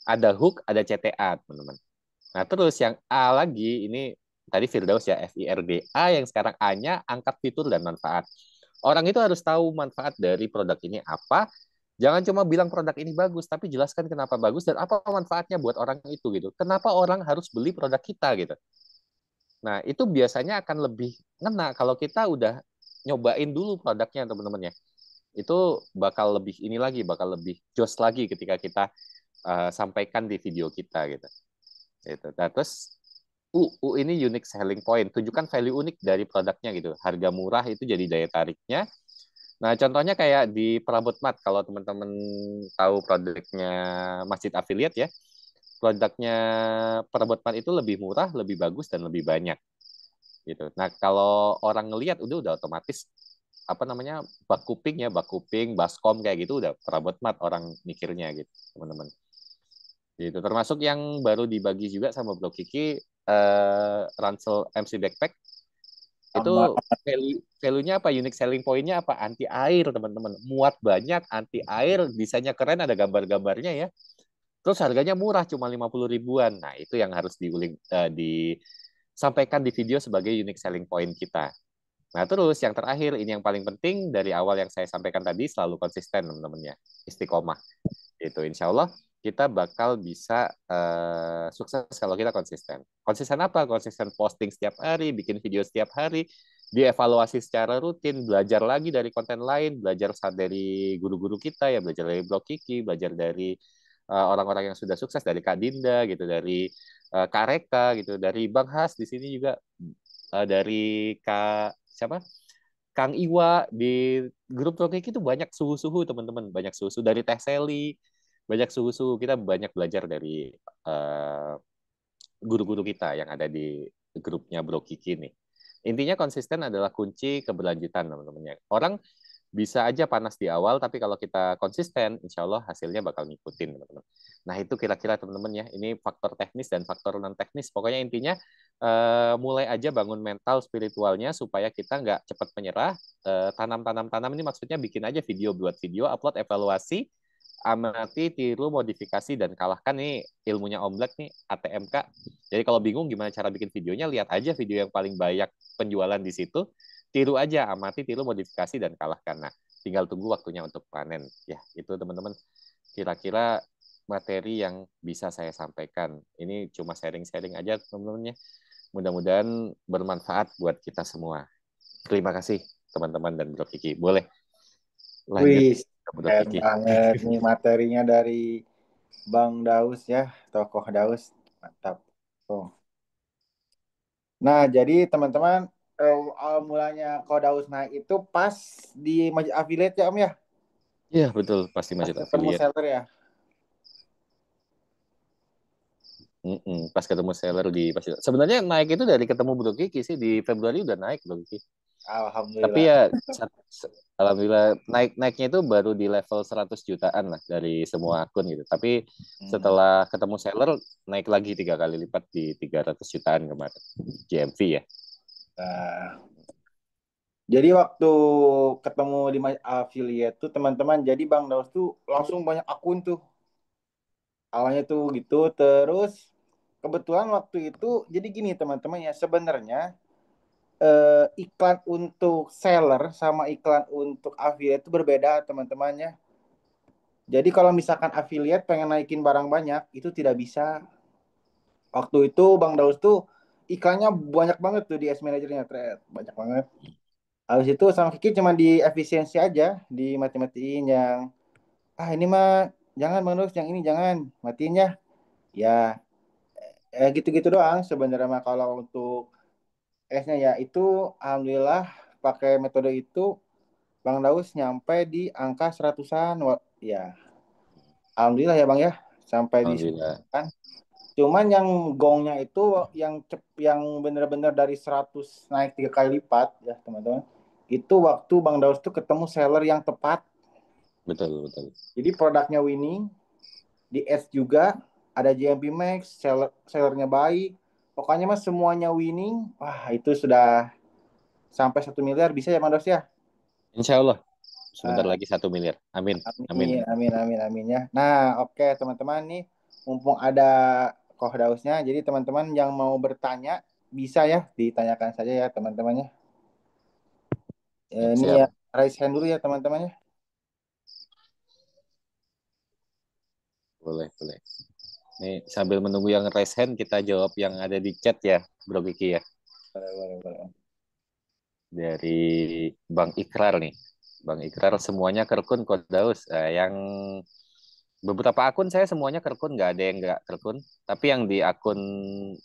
ada hook, ada CTA teman-teman. Nah, terus yang A lagi ini tadi Firdaus ya, FIRDA, yang sekarang A-nya angkat fitur dan manfaat. Orang itu harus tahu manfaat dari produk ini apa. Jangan cuma bilang produk ini bagus, tapi jelaskan kenapa bagus dan apa manfaatnya buat orang itu gitu. Kenapa orang harus beli produk kita gitu. Nah, itu biasanya akan lebih ngena kalau kita udah nyobain dulu produknya teman-teman ya. Itu bakal lebih ini lagi, bakal lebih jos lagi ketika kita sampaikan di video kita gitu. Itu. Nah, terus ini unique selling point. Tunjukkan value unik dari produknya gitu. Harga murah itu jadi daya tariknya. Nah, contohnya kayak di Perabot Mat, kalau teman-teman tahu produknya Masjid Afiliat ya, produknya Perabot Mat itu lebih murah, lebih bagus, dan lebih banyak gitu. Nah, kalau orang ngelihat udah otomatis apa namanya bak kuping ya, bak kuping, baskom kayak gitu udah Perabot Mat orang mikirnya gitu, teman-teman. Gitu. Termasuk yang baru dibagi juga sama Bro Kiki, Ransel MC Backpack itu Sama. value-nya apa? Unique selling point-nya apa? Anti air, teman-teman. Muat banyak, anti air, desainnya keren, ada gambar-gambarnya ya. Terus harganya murah, cuma 50 ribuan. Nah, itu yang harus disampaikan di video sebagai unique selling point kita. Nah, terus yang terakhir, ini yang paling penting dari awal yang saya sampaikan tadi, selalu konsisten, teman-teman ya. Istiqomah. Itu insya Allah kita bakal bisa sukses kalau kita konsisten. Konsisten apa? Konsisten posting setiap hari, bikin video setiap hari, dievaluasi secara rutin, belajar lagi dari konten lain, belajar dari guru-guru kita ya, belajar dari Blog Kiki, belajar dari orang-orang yang sudah sukses, dari Kak Dinda gitu, dari Kak Reka gitu, dari Bang Has di sini juga, dari Kak siapa? Kang Iwa di grup Blog Kiki itu banyak suhu-suhu teman-teman, banyak suhu dari Teh Seli, banyak suhu-suhu, kita banyak belajar dari guru-guru kita yang ada di grupnya Bro Kiki nih. Intinya konsisten adalah kunci keberlanjutan teman-teman. Orang bisa aja panas di awal, tapi kalau kita konsisten, insya Allah hasilnya bakal ngikutin teman-teman. Nah itu kira-kira teman-teman ya, ini faktor teknis dan faktor non teknis. Pokoknya intinya mulai aja bangun mental spiritualnya supaya kita nggak cepat menyerah. Tanam-tanam-tanam ini maksudnya bikin aja video, buat video, upload, evaluasi, amati, tiru, modifikasi, dan kalahkan nih ilmunya Om Black nih, ATMK. Jadi kalau bingung gimana cara bikin videonya, lihat aja video yang paling banyak penjualan di situ, tiru aja, amati, tiru, modifikasi, dan kalahkan. Nah, tinggal tunggu waktunya untuk panen. Ya, itu teman-teman kira-kira materi yang bisa saya sampaikan. Ini cuma sharing-sharing aja teman-teman ya. Mudah-mudahan bermanfaat buat kita semua. Terima kasih teman-teman dan Bro Kiki. Boleh lanjut Wih, ke Bro keren Kiki. banget nih materinya dari Bang Daus ya, tokoh Daus. Mantap. Oh. Nah, jadi teman-teman, awal mulanya kok Daus naik itu pas di Masjid Affiliate ya Om ya? Iya, betul. Pasti Pas Masjid ketemu Affiliate. seller ya? Pas ketemu seller di pasti. Sebenarnya naik itu dari ketemu Bro Kiki sih, di Februari udah naik Bro Kiki. Tapi Alhamdulillah. ya alhamdulillah naiknya itu baru di level 100 jutaan lah dari semua akun gitu. Tapi Hmm. setelah ketemu seller naik lagi 3 kali lipat di 300 jutaan kemarin GMV ya. Nah, jadi waktu ketemu di Affiliate tuh teman-teman, jadi Bang Daus tuh langsung banyak akun tuh. awalnya tuh gitu. Terus kebetulan waktu itu jadi gini teman-teman ya, sebenarnya iklan untuk seller sama iklan untuk affiliate itu berbeda teman-temannya. Jadi kalau misalkan affiliate pengen naikin barang banyak itu tidak bisa. Waktu itu Bang Daus tuh iklannya banyak banget tuh di Ads Manajernya, banyak banget. Habis itu sama Kiki cuma di efisiensi aja, di mati-matiin yang ini mah jangan Bang Daus, yang ini jangan, matiin ya. Ya, gitu-gitu doang sebenarnya mah kalau untuk S-nya ya itu alhamdulillah pakai metode itu Bang Daus nyampe di angka seratusan. Ya, alhamdulillah ya Bang ya, sampai di situ Alhamdulillah. kan. Cuman yang gongnya itu yang bener-bener dari 100 naik 3 kali lipat ya teman-teman. Itu waktu Bang Daus tuh ketemu seller yang tepat. Betul, betul. Jadi produknya winning, di Ads juga ada JMP Max, sellernya baik. Pokoknya mas semuanya winning. Wah itu sudah sampai 1 miliar bisa ya Bang Daus ya. Insya Allah sebentar Nah, lagi 1 miliar. Amin, amin. amin, amin, amin, amin ya. Nah, oke teman-teman nih, mumpung ada Koh Dausnya, jadi teman-teman yang mau bertanya bisa ya ditanyakan saja ya teman-temannya. Siap, Ini siap. ya raise hand dulu ya teman-temannya. Boleh, boleh. Nih sambil menunggu yang raise hand, kita jawab yang ada di chat ya, Bro Kiki ya. Boleh, boleh, boleh. Dari Bang Ikrar nih. Bang Ikrar semuanya kerkun Kodaus. Yang beberapa akun saya semuanya kerkun, nggak ada yang nggak kerkun. Tapi yang di akun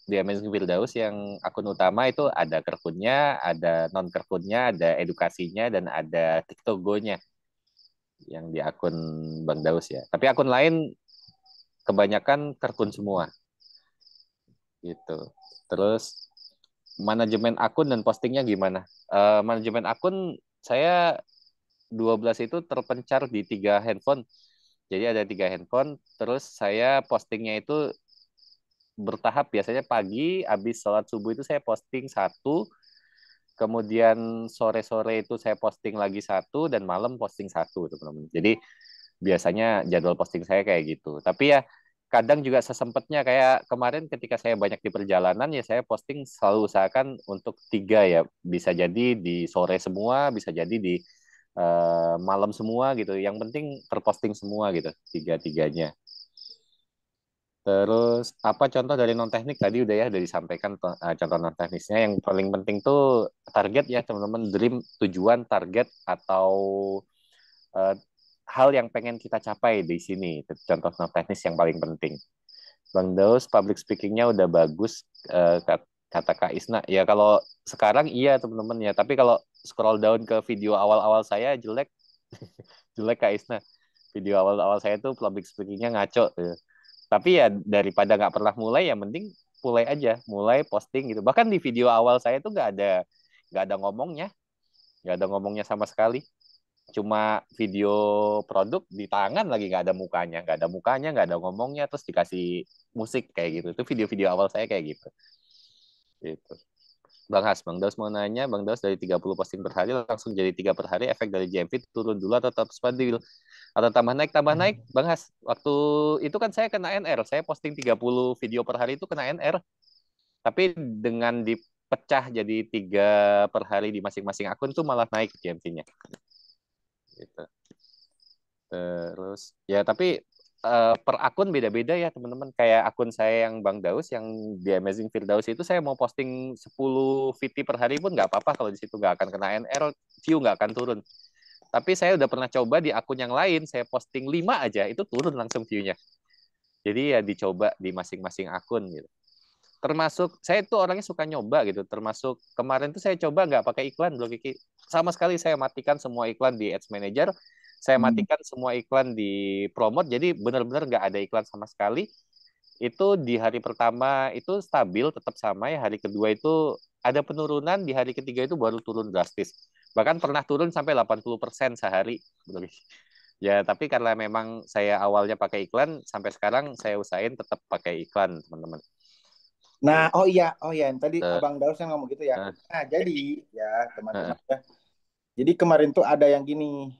di Amazing Firdaus yang akun utama itu ada kerkunnya, ada non kerkunnya, ada edukasinya, dan ada TikTok Go-nya yang di akun Bang Daus ya. Tapi akun lain kebanyakan kerkun semua gitu. Terus manajemen akun dan postingnya gimana? Manajemen akun saya 12 itu terpencar di 3 handphone. Jadi ada 3 handphone. Terus saya postingnya itu bertahap. Biasanya pagi, habis sholat subuh itu saya posting satu. Kemudian sore-sore itu saya posting lagi satu. Dan malam posting satu, teman-teman. Jadi biasanya jadwal posting saya kayak gitu. Tapi ya kadang juga sesempatnya kayak kemarin ketika saya banyak di perjalanan ya saya posting selalu usahakan untuk 3 ya. Bisa jadi di sore semua, bisa jadi di malam semua gitu. Yang penting terposting semua gitu, tiga-tiganya. Terus apa contoh dari non teknik tadi udah ya udah disampaikan contoh non teknisnya. Yang paling penting tuh target ya teman-teman, dream, tujuan, target atau eh, hal yang pengen kita capai di sini. Itu contoh non teknis yang paling penting. Bang Daus public speakingnya udah bagus, kata Kak Isna. Ya kalau sekarang iya teman-teman ya. Tapi kalau scroll down ke video awal-awal saya jelek, jelek Kak Isna. Video awal-awal saya tuh public speakingnya ngaco. Tapi ya daripada nggak pernah mulai, ya mending mulai aja, mulai posting gitu. Bahkan di video awal saya tuh nggak ada ngomongnya, nggak ada ngomongnya sama sekali. Cuma video produk di tangan lagi, nggak ada mukanya, nggak ada ngomongnya, terus dikasih musik kayak gitu. Itu video-video awal saya kayak gitu. Gitu. Bang Daus mau nanya, Bang Daus dari 30 posting per hari langsung jadi 3 per hari, efek dari JMP turun dulu atau tetap stabil? Atau tambah naik, Bang Has. Waktu itu kan saya kena NR, saya posting 30 video per hari itu kena NR. Tapi dengan dipecah jadi 3 per hari di masing-masing akun tuh malah naik JMP-nya. Gitu. Terus ya tapi per akun beda-beda ya teman-teman. Kayak akun saya yang Bang Daus yang di Amazing Firdaus itu saya mau posting 10 VT per hari pun nggak apa-apa, kalau di situ nggak akan kena NR, view nggak akan turun. Tapi saya udah pernah coba di akun yang lain, saya posting 5 aja itu turun langsung view-nya. Jadi ya dicoba di masing-masing akun gitu. Termasuk saya tuh orangnya suka nyoba gitu. Termasuk kemarin tuh saya coba nggak pakai iklan, Bro Kiki. Sama sekali saya matikan semua iklan di Ads Manager. Saya Hmm. matikan semua iklan di Promote. Jadi benar-benar nggak ada iklan sama sekali. Itu di hari pertama itu stabil, tetap sama ya. Hari kedua itu ada penurunan. Di hari ketiga itu baru turun drastis. Bahkan pernah turun sampai 80% sehari. Ya, tapi karena memang saya awalnya pakai iklan, sampai sekarang saya usahain tetap pakai iklan, teman-teman. Nah, Gitu. oh iya, yang tadi Eh, Abang Daus yang ngomong gitu ya. eh, Nah, jadi ya eh, teman-teman ya. Jadi kemarin tuh ada yang gini,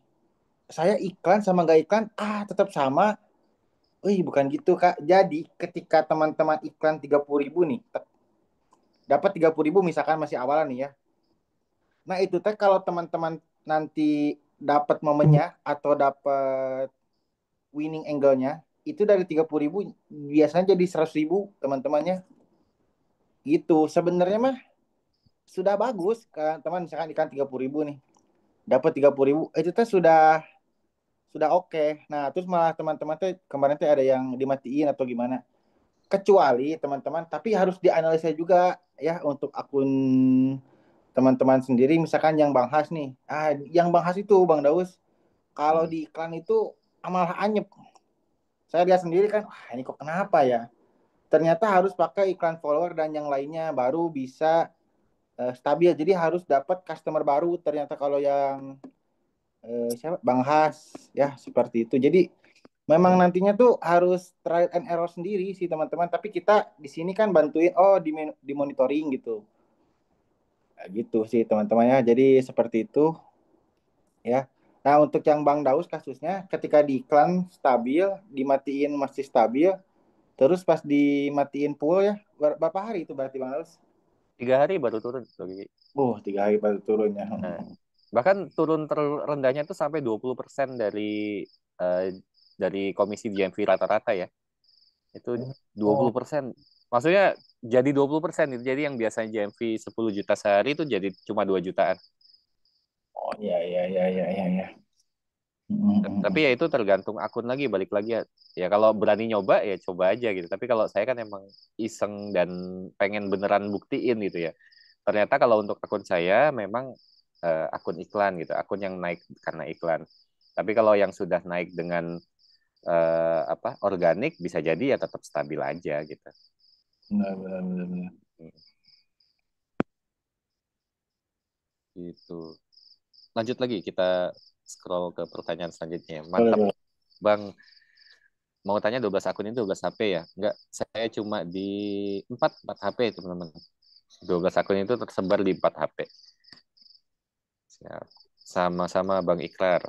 saya iklan sama nggak iklan, tetap sama. Wih, bukan gitu, Kak. Jadi, ketika teman-teman iklan 30.000 nih, dapat 30.000 misalkan masih awalan nih ya. Nah, itu teh kalau teman-teman nanti dapat momennya atau dapat winning angle-nya, itu dari 30.000 biasanya jadi 100.000 teman-temannya. Gitu. Sebenarnya mah sudah bagus kan teman, misalkan ikan 30.000 nih. Dapat 30.000, itu teh sudah oke. Nah, terus malah teman-teman teh kemarin teh ada yang dimatiin atau gimana. Kecuali teman-teman, tapi harus dianalisa juga ya untuk akun teman-teman sendiri. Misalkan yang Bang Has nih, yang Bang Has itu Bang Daus, kalau Hmm. di iklan itu malah anyep. Saya lihat sendiri kan, wah ini kok kenapa ya? Ternyata harus pakai iklan follower dan yang lainnya baru bisa stabil. Jadi harus dapat customer baru. Ternyata kalau yang siapa Bang Has ya seperti itu. Jadi memang nantinya tuh harus trial and error sendiri sih teman-teman. Tapi kita di sini kan bantuin, oh di monitoring gitu. Nah, gitu sih teman-temannya. Jadi seperti itu ya. Nah untuk yang Bang Daus kasusnya ketika di iklan stabil, dimatiin masih stabil, terus pas dimatiin full ya, berapa hari itu berarti Bang Daus? 3 hari baru turun lagi. 3 hari baru turunnya. Nah, bahkan turun terendahnya tuh sampai 20% eh, dari komisi GMV rata-rata ya. Itu Oh, 20%. Maksudnya jadi 20% itu. Jadi yang biasanya GMV 10 juta sehari itu jadi cuma 2 jutaan. oh ya ya ya ya ya ya. Tapi ya itu tergantung akun lagi, balik lagi ya. Ya kalau berani nyoba ya coba aja gitu. Tapi kalau saya kan emang iseng dan pengen beneran buktiin gitu ya. Ternyata kalau untuk akun saya memang akun iklan gitu, akun yang naik karena iklan. Tapi kalau yang sudah naik dengan apa organik bisa jadi ya tetap stabil aja gitu. Benar, benar, benar, benar. Gitu. Lanjut lagi kita scroll ke pertanyaan selanjutnya. Boleh, Mantap, boleh. Bang. Mau tanya 12 akun ini 12 HP ya? Enggak, saya cuma di 4 HP teman-teman. 12 akun itu tersebar di 4 HP. Siap. Sama-sama Bang Ikrar.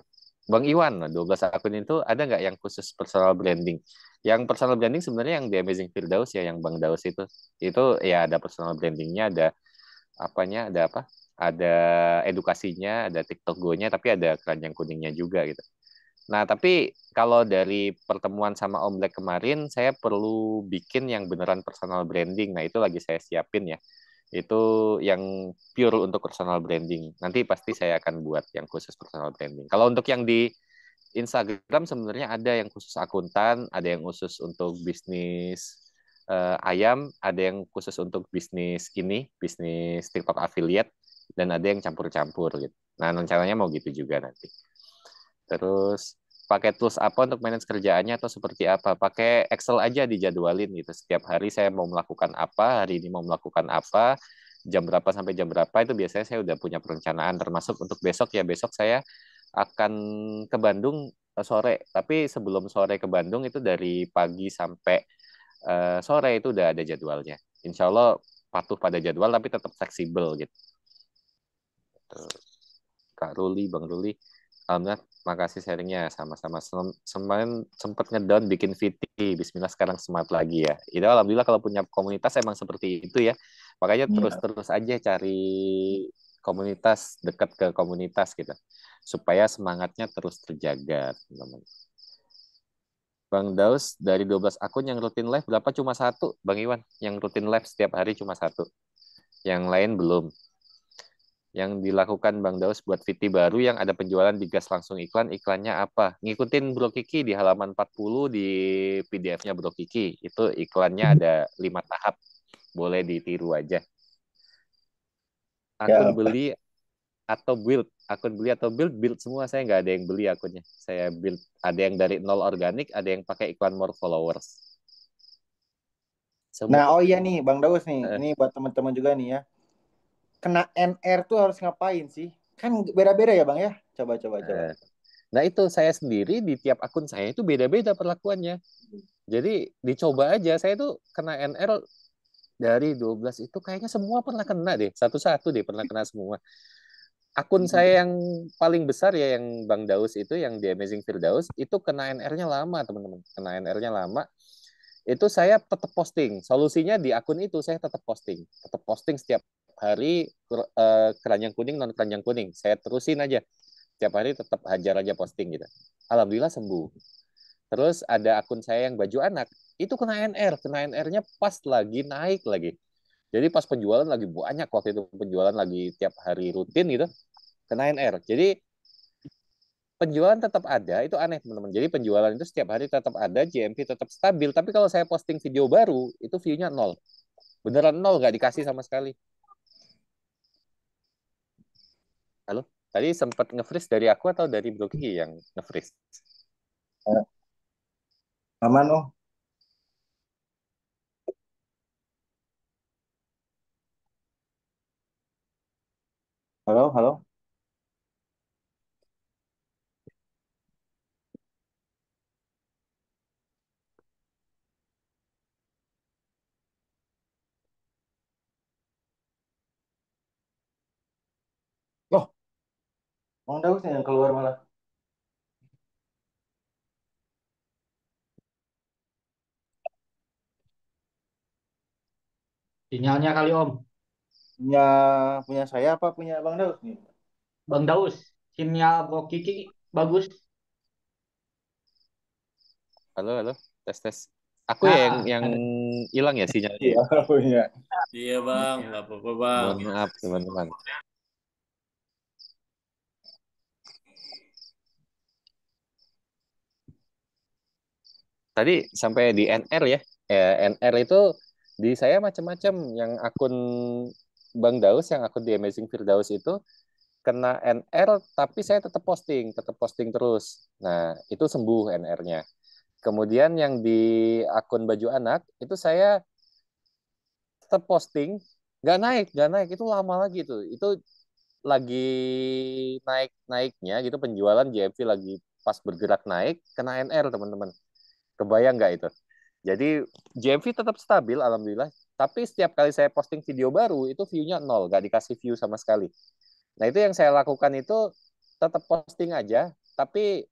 Bang Iwan, 12 akun itu ada nggak yang khusus personal branding? Yang personal branding sebenarnya yang di Amazing Firdaus ya, yang Bang Daus itu. Itu ya ada personal brandingnya, ada apanya, ada apa? Ada edukasinya, ada TikTok Go-nya, tapi ada keranjang kuningnya juga gitu. Nah, tapi kalau dari pertemuan sama Om Black kemarin, saya perlu bikin yang beneran personal branding. Nah, itu lagi saya siapin ya. Itu yang pure untuk personal branding. Nanti pasti saya akan buat yang khusus personal branding. Kalau untuk yang di Instagram sebenarnya ada yang khusus akuntan, ada yang khusus untuk bisnis ayam, ada yang khusus untuk bisnis ini, bisnis TikTok affiliate, dan ada yang campur-campur gitu. Nah, rencananya mau gitu juga nanti. Terus pakai tools apa untuk manage kerjaannya atau seperti apa? Pakai Excel aja dijadwalin gitu. Setiap hari saya mau melakukan apa, hari ini mau melakukan apa, jam berapa sampai jam berapa itu biasanya saya udah punya perencanaan termasuk untuk besok ya. Besok saya akan ke Bandung sore. Tapi sebelum sore ke Bandung itu dari pagi sampai sore itu udah ada jadwalnya. Insya Allah patuh pada jadwal tapi tetap fleksibel gitu. Kak Ruli, Bang Ruli. Alhamdulillah, makasih sharingnya sama-sama. Semain sempat ngedown bikin VT. Bismillah sekarang semangat lagi ya. Itu alhamdulillah kalau punya komunitas emang seperti itu ya. Makanya Iya. terus-terus aja cari komunitas, dekat ke komunitas gitu. Supaya semangatnya terus terjaga, teman-teman. Bang Daus, dari 12 akun yang rutin live berapa? Cuma satu, Bang Iwan. Yang rutin live setiap hari cuma satu. Yang lain belum. Yang dilakukan Bang Daus buat VT baru yang ada penjualan digas langsung iklan, iklannya apa? Ngikutin Bro Kiki di halaman 40 di PDF-nya Bro Kiki. Itu iklannya ada 5 tahap. Boleh ditiru aja. Ya, Akun apa? beli atau build. Akun beli atau build, build semua. Saya nggak ada yang beli akunnya. Saya build. Ada yang dari nol organik, ada yang pakai iklan more followers. Nah, Semua. oh iya nih, Bang Daus nih. Eh, Ini buat teman-teman juga nih ya. Kena NR tuh harus ngapain sih? Kan beda-beda ya, Bang ya? Coba, coba, coba. eh. Nah itu saya sendiri di tiap akun saya itu beda-beda perlakuannya. Jadi dicoba aja. Saya tuh kena NR dari 12 itu kayaknya semua pernah kena deh. Satu-satu deh pernah kena semua. akun saya yang paling besar ya yang Bang Daus itu yang di Amazing Firdaus itu kena NR-nya lama teman-teman, kena NR-nya lama. Itu saya tetap posting. Solusinya di akun itu saya tetap posting setiap hari keranjang kuning non keranjang kuning. Saya terusin aja setiap hari tetap hajar aja posting gitu. Alhamdulillah sembuh. Terus ada akun saya yang baju anak itu kena NR-nya pas lagi naik lagi. Jadi pas penjualan lagi banyak waktu itu penjualan lagi tiap hari rutin gitu kena NR. Jadi penjualan tetap ada, itu aneh teman-teman. Jadi penjualan itu setiap hari tetap ada, GMV tetap stabil. Tapi kalau saya posting video baru, itu view-nya nol. Beneran nol, nggak dikasih sama sekali. Halo? Tadi sempat nge-freeze dari aku atau dari Bro Kiki yang nge-freeze? Aman oh. Halo, halo. Loh, Bang Daus yang keluar malah. Sinyalnya kali Om. Punya punya saya apa punya Bang Daus nih? Bang Daus, sinyal Bro Kiki bagus. Halo, halo, tes tes. Aku ya Nah, yang ada. hilang ya sinyalnya Iya, ya. punya. Iya bang, nggak apa-apa bang. Mohon maaf teman-teman. Tadi sampai di NR ya. NR itu di saya macam-macam. Yang akun Bang Daus, yang akun di Amazing Firdaus itu kena NR, tapi saya tetap posting terus. Nah, itu sembuh NR-nya. Kemudian yang di akun baju anak itu saya tetap posting, nggak naik, itu lama lagi tuh. Itu lagi naik-naiknya gitu penjualan JMV lagi pas bergerak naik, kena NR teman-teman. Kebayang nggak itu? Jadi JMV tetap stabil, alhamdulillah. Tapi setiap kali saya posting video baru, itu view-nya nol, nggak dikasih view sama sekali. Nah, itu yang saya lakukan itu tetap posting aja, tapi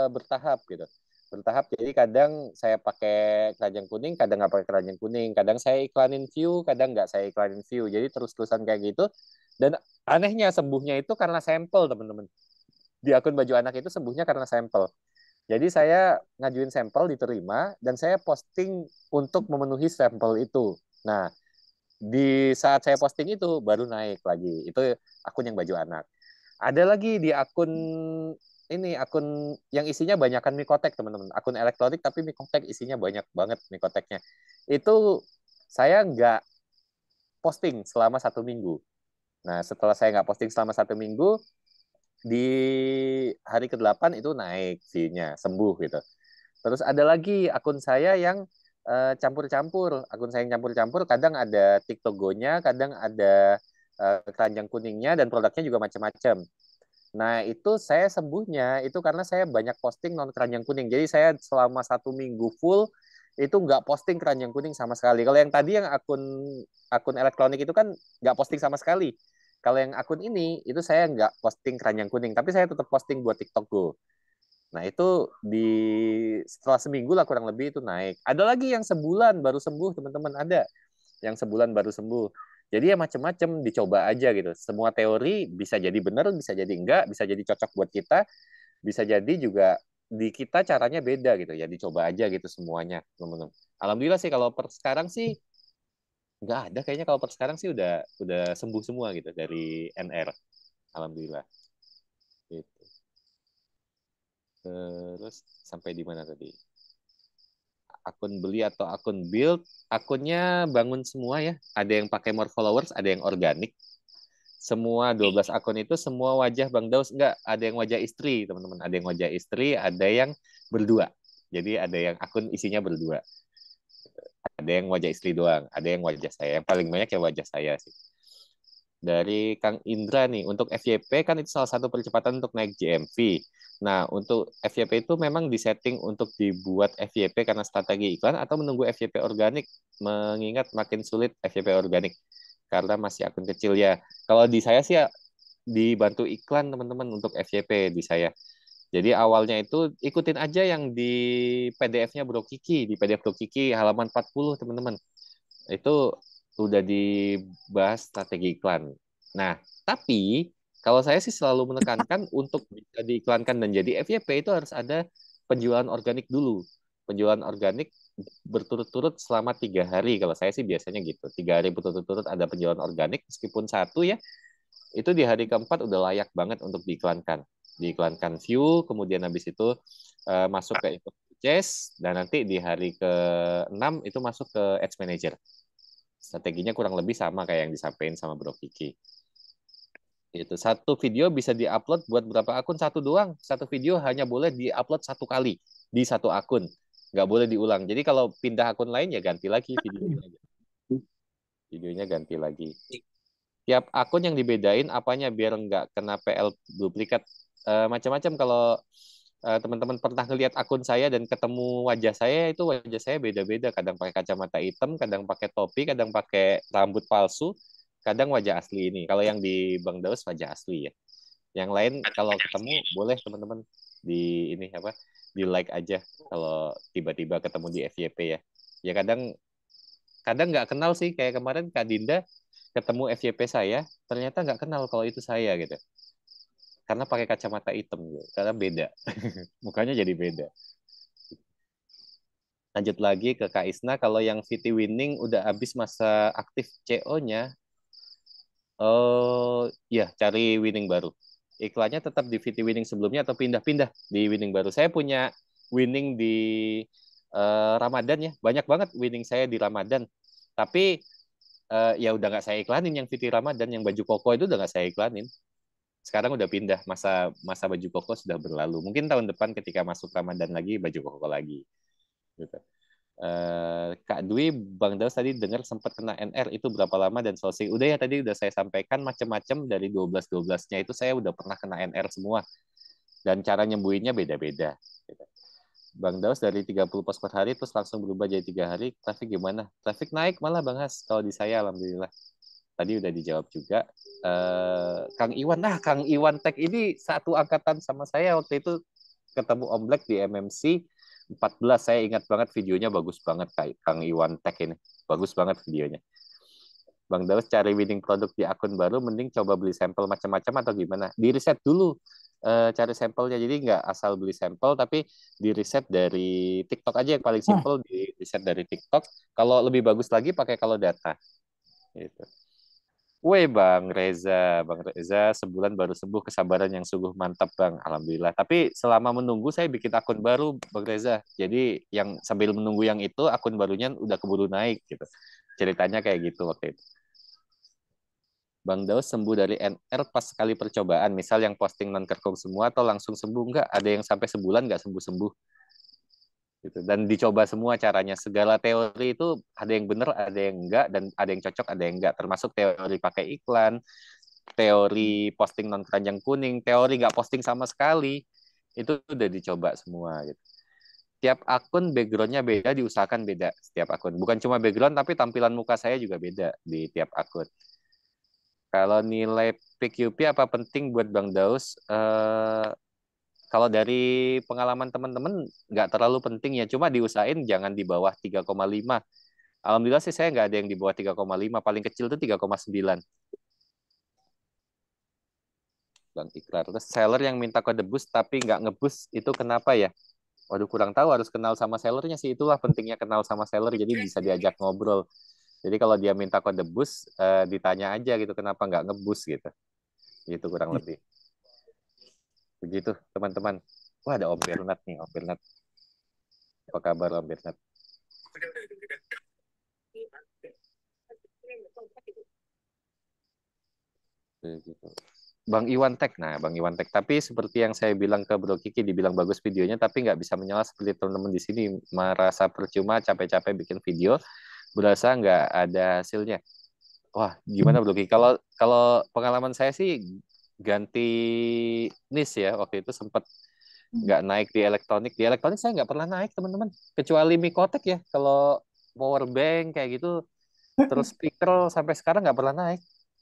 bertahap gitu. Bertahap, jadi kadang saya pakai keranjang kuning, kadang nggak pakai keranjang kuning. Kadang saya iklanin view, kadang nggak saya iklanin view. Jadi terus-terusan kayak gitu. Dan anehnya sembuhnya itu karena sampel, teman-teman. Di akun baju anak itu sembuhnya karena sampel. Jadi saya ngajuin sampel, diterima, dan saya posting untuk memenuhi sampel itu. Nah, di saat saya posting itu baru naik lagi. Itu akun yang baju anak. Ada lagi di akun ini akun yang isinya banyakan Mikotek teman-teman. Akun elektronik tapi Mikotek isinya banyak banget Mikoteknya. Itu saya nggak posting selama 1 minggu. Nah setelah saya nggak posting selama 1 minggu di hari ke-8 itu naik view-nya sembuh gitu. Terus ada lagi akun saya yang campur-campur. Akun saya yang campur-campur kadang ada TikTok Go-nya, kadang ada keranjang kuningnya dan produknya juga macam-macam. Nah, itu saya sembuhnya itu karena saya banyak posting non keranjang kuning. Jadi saya selama 1 minggu full itu nggak posting keranjang kuning sama sekali. Kalau yang tadi yang akun akun elektronik itu kan nggak posting sama sekali. Kalau yang akun ini itu saya nggak posting keranjang kuning, tapi saya tetap posting buat TikTok Go. Nah, itu di setelah seminggu lah kurang lebih itu naik. Ada lagi yang sebulan baru sembuh, teman-teman. Ada yang sebulan baru sembuh. Jadi ya macam-macam dicoba aja gitu. Semua teori bisa jadi benar, bisa jadi enggak, bisa jadi cocok buat kita, bisa jadi juga di kita caranya beda gitu ya. Dicoba aja gitu semuanya, teman-teman. Alhamdulillah sih kalau per sekarang sih nggak ada kayaknya kalau per sekarang sih udah sembuh semua gitu dari NR. Alhamdulillah. Gitu. Terus sampai di mana tadi? Akun beli atau akun build, akunnya bangun semua ya. Ada yang pakai more followers, ada yang organik. Semua 12 akun itu semua wajah Bang Daus, enggak, ada yang wajah istri, teman-teman. Ada yang wajah istri, ada yang berdua. Jadi ada yang akun isinya berdua. Ada yang wajah istri doang, ada yang wajah saya. Yang paling banyak ya wajah saya sih. Dari Kang Indra nih, untuk FYP kan itu salah satu percepatan untuk naik GMV. Nah, untuk FYP itu memang disetting untuk dibuat FYP karena strategi iklan atau menunggu FYP organik, mengingat makin sulit FYP organik karena masih akun kecil ya. Kalau di saya sih ya dibantu iklan teman-teman untuk FYP di saya. Jadi awalnya itu ikutin aja yang di PDF-nya Bro Kiki, di PDF Bro Kiki halaman 40 teman-teman. Itu udah dibahas strategi iklan. Nah, tapi kalau saya sih selalu menekankan untuk bisa diiklankan dan jadi FYP itu harus ada penjualan organik dulu. Penjualan organik berturut-turut selama 3 hari. Kalau saya sih biasanya gitu. 3 hari berturut-turut ada penjualan organik, meskipun satu ya, itu di hari keempat udah layak banget untuk diiklankan. Diiklankan view, kemudian habis itu masuk ke input purchase, dan nanti di hari ke-6 itu masuk ke Ads Manager. Strateginya kurang lebih sama kayak yang disampaikan sama Bro Kiki. Itu satu video bisa diupload buat berapa akun? Satu doang. Satu video hanya boleh diupload satu kali di satu akun. Nggak boleh diulang. Jadi kalau pindah akun lain ya ganti lagi videonya. Videonya ganti lagi. Tiap akun yang dibedain apanya biar nggak kena PL duplikat. Macam-macam. Kalau teman-teman pernah ngeliat akun saya dan ketemu wajah saya, itu wajah saya beda-beda. Kadang pakai kacamata hitam, kadang pakai topi, kadang pakai rambut palsu, kadang wajah asli ini. Kalau yang di Bang Daus wajah asli ya. Yang lain kalau ketemu boleh teman-teman di ini apa, di like aja kalau tiba-tiba ketemu di FYP ya. Ya kadang kadang nggak kenal sih, kayak kemarin Kak Dinda ketemu FYP saya, ternyata nggak kenal kalau itu saya gitu. Karena pakai kacamata hitam gitu. Karena beda. Mukanya jadi beda. Lanjut lagi ke Kak Isna, kalau yang VT Winning udah habis masa aktif CO-nya, ya cari winning baru. Iklannya tetap di VT Winning sebelumnya atau pindah-pindah di winning baru. Saya punya winning di Ramadan ya, banyak banget winning saya di Ramadan. Tapi ya udah nggak saya iklanin yang VT Ramadan, yang baju koko itu udah nggak saya iklanin. Sekarang udah pindah, masa masa baju koko sudah berlalu. Mungkin tahun depan ketika masuk Ramadan lagi baju koko lagi. Gitu. Kak Dwi, Bang Daus tadi dengar sempat kena NR, itu berapa lama dan sourcing? Udah ya, tadi udah saya sampaikan macam-macam dari 12-12-nya itu saya udah pernah kena NR semua. Dan cara nyembuhinnya beda-beda. Gitu. Bang Daus dari 30 post per hari terus langsung berubah jadi 3 hari, traffic gimana? Traffic naik malah Bang Has, kalau di saya alhamdulillah. Tadi udah dijawab juga. Kang Iwan, Kang Iwan Tech ini satu angkatan sama saya waktu itu, ketemu Om Black di MMC 14. Saya ingat banget videonya, bagus banget kayak Kang Iwan Tech ini. Bagus banget videonya. Bang Daus cari winning produk di akun baru, mending coba beli sampel macam-macam atau gimana? Di riset dulu, cari sampelnya. Jadi nggak asal beli sampel, tapi di riset dari TikTok aja yang paling simple, di riset dari TikTok. Kalau lebih bagus lagi pakai kalau data. Gitu. Weh Bang Reza sebulan baru sembuh, kesabaran yang sungguh mantap Bang, alhamdulillah. Tapi selama menunggu saya bikin akun baru Bang Reza. Jadi yang sambil menunggu yang itu akun barunya udah keburu naik gitu. Ceritanya kayak gitu waktu itu. Bang Daus sembuh dari NR pas sekali percobaan, misal yang posting non kerkong semua atau langsung sembuh enggak? Ada yang sampai sebulan nggak sembuh-sembuh. Gitu. Dan dicoba semua caranya, segala teori itu ada yang benar, ada yang enggak, dan ada yang cocok, ada yang enggak, termasuk teori pakai iklan, teori posting non keranjang kuning, teori nggak posting sama sekali, itu udah dicoba semua gitu. Tiap akun backgroundnya beda, diusahakan beda setiap akun, bukan cuma background tapi tampilan muka saya juga beda di tiap akun. Kalau nilai PQP apa penting buat Bang Daus? Kalau dari pengalaman teman-teman nggak terlalu penting ya, cuma diusahain jangan di bawah 3,5. Alhamdulillah sih saya nggak ada yang di bawah 3,5, paling kecil tuh 3,9. Bang Ikrar. Terus seller yang minta kode boost tapi nggak ngeboost itu kenapa ya? Waduh, kurang tahu, harus kenal sama sellernya sih. Itulah pentingnya kenal sama seller, jadi bisa diajak ngobrol. Jadi kalau dia minta kode boost, ditanya aja gitu kenapa nggak ngeboost gitu. Gitu kurang lebih. Begitu teman-teman. Wah, ada Om Bernat nih, Om Bernat. Apa kabar Om Bernat? Begitu. Bang Iwan Tech, nah Bang Iwan Tech. Tapi seperti yang saya bilang ke Bro Kiki, dibilang bagus videonya, tapi nggak bisa menyala seperti teman-teman di sini. Merasa percuma, capek-capek bikin video, berasa nggak ada hasilnya. Wah, gimana Bro Kiki? Kalau kalau pengalaman saya sih ganti niche ya. Waktu itu sempat nggak naik di elektronik. Di elektronik saya nggak pernah naik teman-teman. Kecuali Mikotek ya. Kalau power bank kayak gitu, terus speaker sampai sekarang nggak pernah naik.